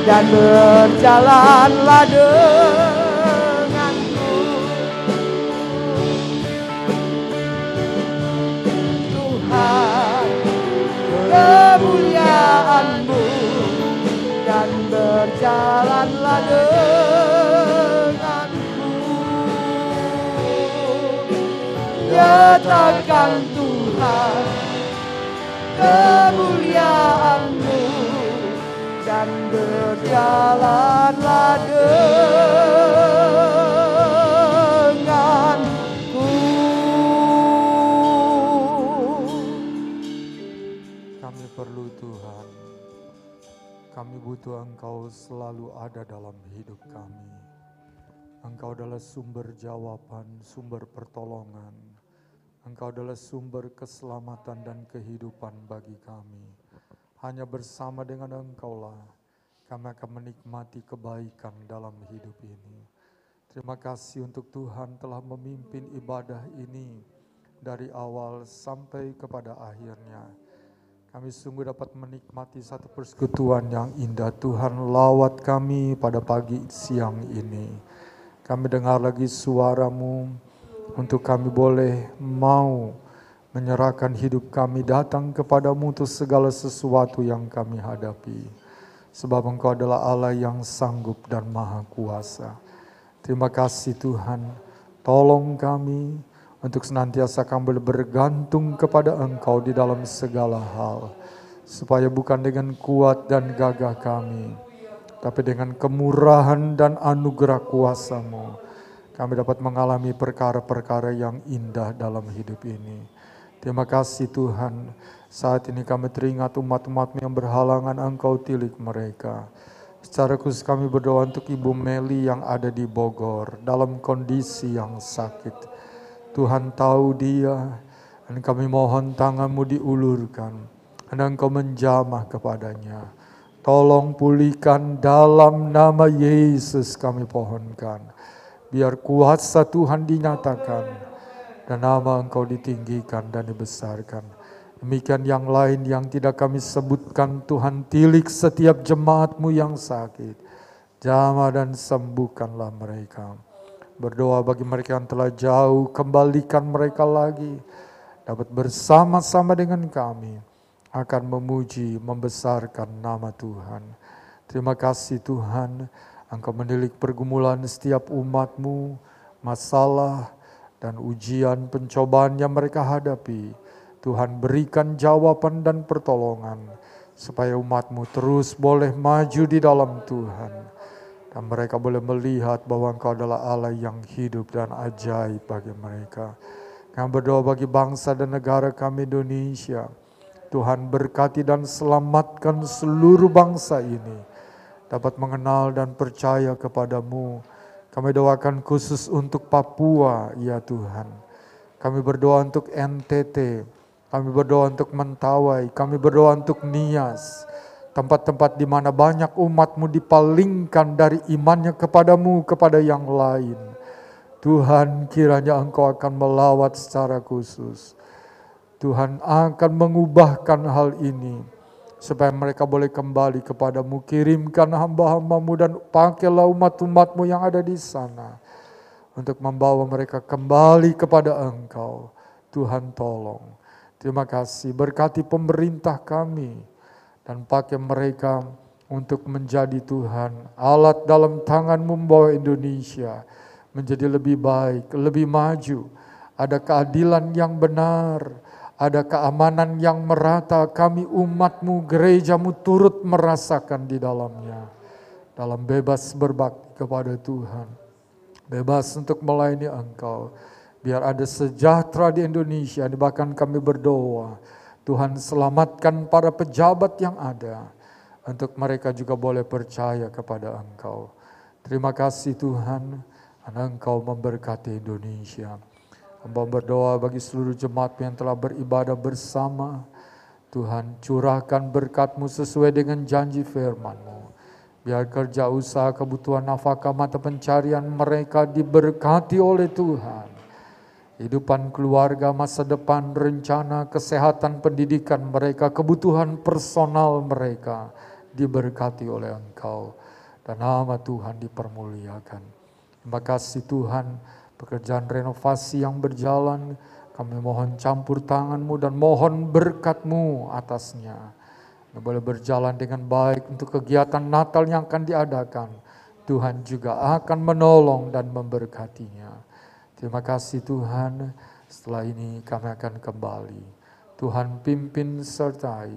dan berjalanlah denganku. Tuhan, kemuliaan-Mu, dan berjalanlah denganku. Nyatakan Tuhan kemuliaan-Mu, dan berjalanlah denganku. Kami perlu Tuhan. Kami butuh Engkau selalu ada dalam hidup kami. Engkau adalah sumber jawaban, sumber pertolongan. Engkau adalah sumber keselamatan dan kehidupan bagi kami. Hanya bersama dengan Engkaulah kami akan menikmati kebaikan dalam hidup ini. Terima kasih untuk Tuhan telah memimpin ibadah ini dari awal sampai kepada akhirnya. Kami sungguh dapat menikmati satu persekutuan yang indah. Tuhan, lawat kami pada pagi siang ini. Kami dengar lagi suara-Mu untuk kami boleh mau menyerahkan hidup kami datang kepadamu untuk segala sesuatu yang kami hadapi. Sebab Engkau adalah Allah yang sanggup dan maha kuasa. Terima kasih Tuhan, tolong kami untuk senantiasa kami bergantung kepada Engkau di dalam segala hal. Supaya bukan dengan kuat dan gagah kami, tapi dengan kemurahan dan anugerah kuasa-Mu, kami dapat mengalami perkara-perkara yang indah dalam hidup ini. Terima kasih Tuhan, saat ini kami teringat umat-umat-Mu yang berhalangan Engkau tilik mereka. Secara khusus kami berdoa untuk Ibu Meli yang ada di Bogor dalam kondisi yang sakit. Tuhan tahu dia, dan kami mohon tangan-Mu diulurkan, dan Engkau menjamah kepadanya. Tolong pulihkan dalam nama Yesus kami pohonkan. Biar kuasa Tuhan dinyatakan, dan nama Engkau ditinggikan dan dibesarkan. Demikian yang lain yang tidak kami sebutkan, Tuhan tilik setiap jemaat-Mu yang sakit. Jamah dan sembuhkanlah mereka. Berdoa bagi mereka yang telah jauh, kembalikan mereka lagi. Dapat bersama-sama dengan kami akan memuji, membesarkan nama Tuhan. Terima kasih Tuhan, Engkau menilik pergumulan setiap umat-Mu, masalah dan ujian pencobaan yang mereka hadapi. Tuhan berikan jawaban dan pertolongan, supaya umat-Mu terus boleh maju di dalam Tuhan. Dan mereka boleh melihat bahwa Engkau adalah Allah yang hidup dan ajaib bagi mereka. Kami berdoa bagi bangsa dan negara kami Indonesia. Tuhan berkati dan selamatkan seluruh bangsa ini. Dapat mengenal dan percaya kepadamu. Kami doakan khusus untuk Papua, ya Tuhan. Kami berdoa untuk NTT. Kami berdoa untuk Mentawai. Kami berdoa untuk Nias. Tempat-tempat di mana banyak umat-Mu dipalingkan dari imannya kepadamu, kepada yang lain. Tuhan, kiranya Engkau akan melawat secara khusus. Tuhan akan mengubahkan hal ini, supaya mereka boleh kembali kepadamu. Kirimkan hamba-hamba-Mu dan pakailah umat-umat-Mu yang ada di sana, untuk membawa mereka kembali kepada Engkau. Tuhan tolong. Terima kasih, berkati pemerintah kami, dan pakai mereka untuk menjadi Tuhan, alat dalam tangan-Mu membawa Indonesia menjadi lebih baik, lebih maju. Ada keadilan yang benar, ada keamanan yang merata. Kami umat-Mu, gereja-Mu turut merasakan di dalamnya. Dalam bebas berbakti kepada Tuhan, bebas untuk melayani Engkau. Biar ada sejahtera di Indonesia. Bahkan kami berdoa, Tuhan selamatkan para pejabat yang ada, untuk mereka juga boleh percaya kepada Engkau. Terima kasih Tuhan, Engkau memberkati Indonesia. Hamba berdoa bagi seluruh jemaat yang telah beribadah bersama. Tuhan curahkan berkat-Mu sesuai dengan janji firman-Mu. Biar kerja usaha, kebutuhan nafkah, mata pencarian mereka diberkati oleh Tuhan. Kehidupan keluarga, masa depan, rencana, kesehatan, pendidikan mereka, kebutuhan personal mereka diberkati oleh Engkau. Dan nama Tuhan dipermuliakan. Terima kasih Tuhan, pekerjaan renovasi yang berjalan, kami mohon campur tangan-Mu dan mohon berkat-Mu atasnya. Boleh berjalan dengan baik untuk kegiatan Natal yang akan diadakan. Tuhan juga akan menolong dan memberkatinya. Terima kasih Tuhan, setelah ini kami akan kembali. Tuhan pimpin sertai,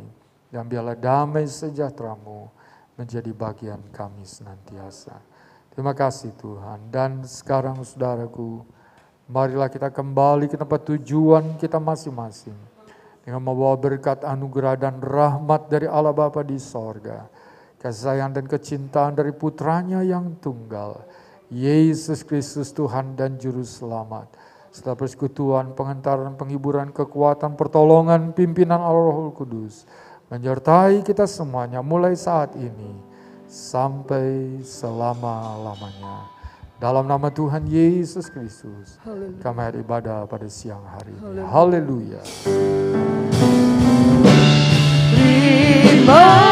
dan biarlah damai sejahtera-Mu menjadi bagian kami senantiasa. Terima kasih Tuhan. Dan sekarang saudaraku, marilah kita kembali ke tempat tujuan kita masing-masing, dengan membawa berkat anugerah dan rahmat dari Allah Bapa di sorga, kasih sayang dan kecintaan dari Putranya yang tunggal, Yesus Kristus Tuhan dan Juru Selamat. Setelah persekutuan, pengentaran, penghiburan, kekuatan, pertolongan, pimpinan Allah Roh Kudus menyertai kita semuanya mulai saat ini sampai selama-lamanya. Dalam nama Tuhan Yesus Kristus, kami ibadah pada siang hari ini. Haleluya. terima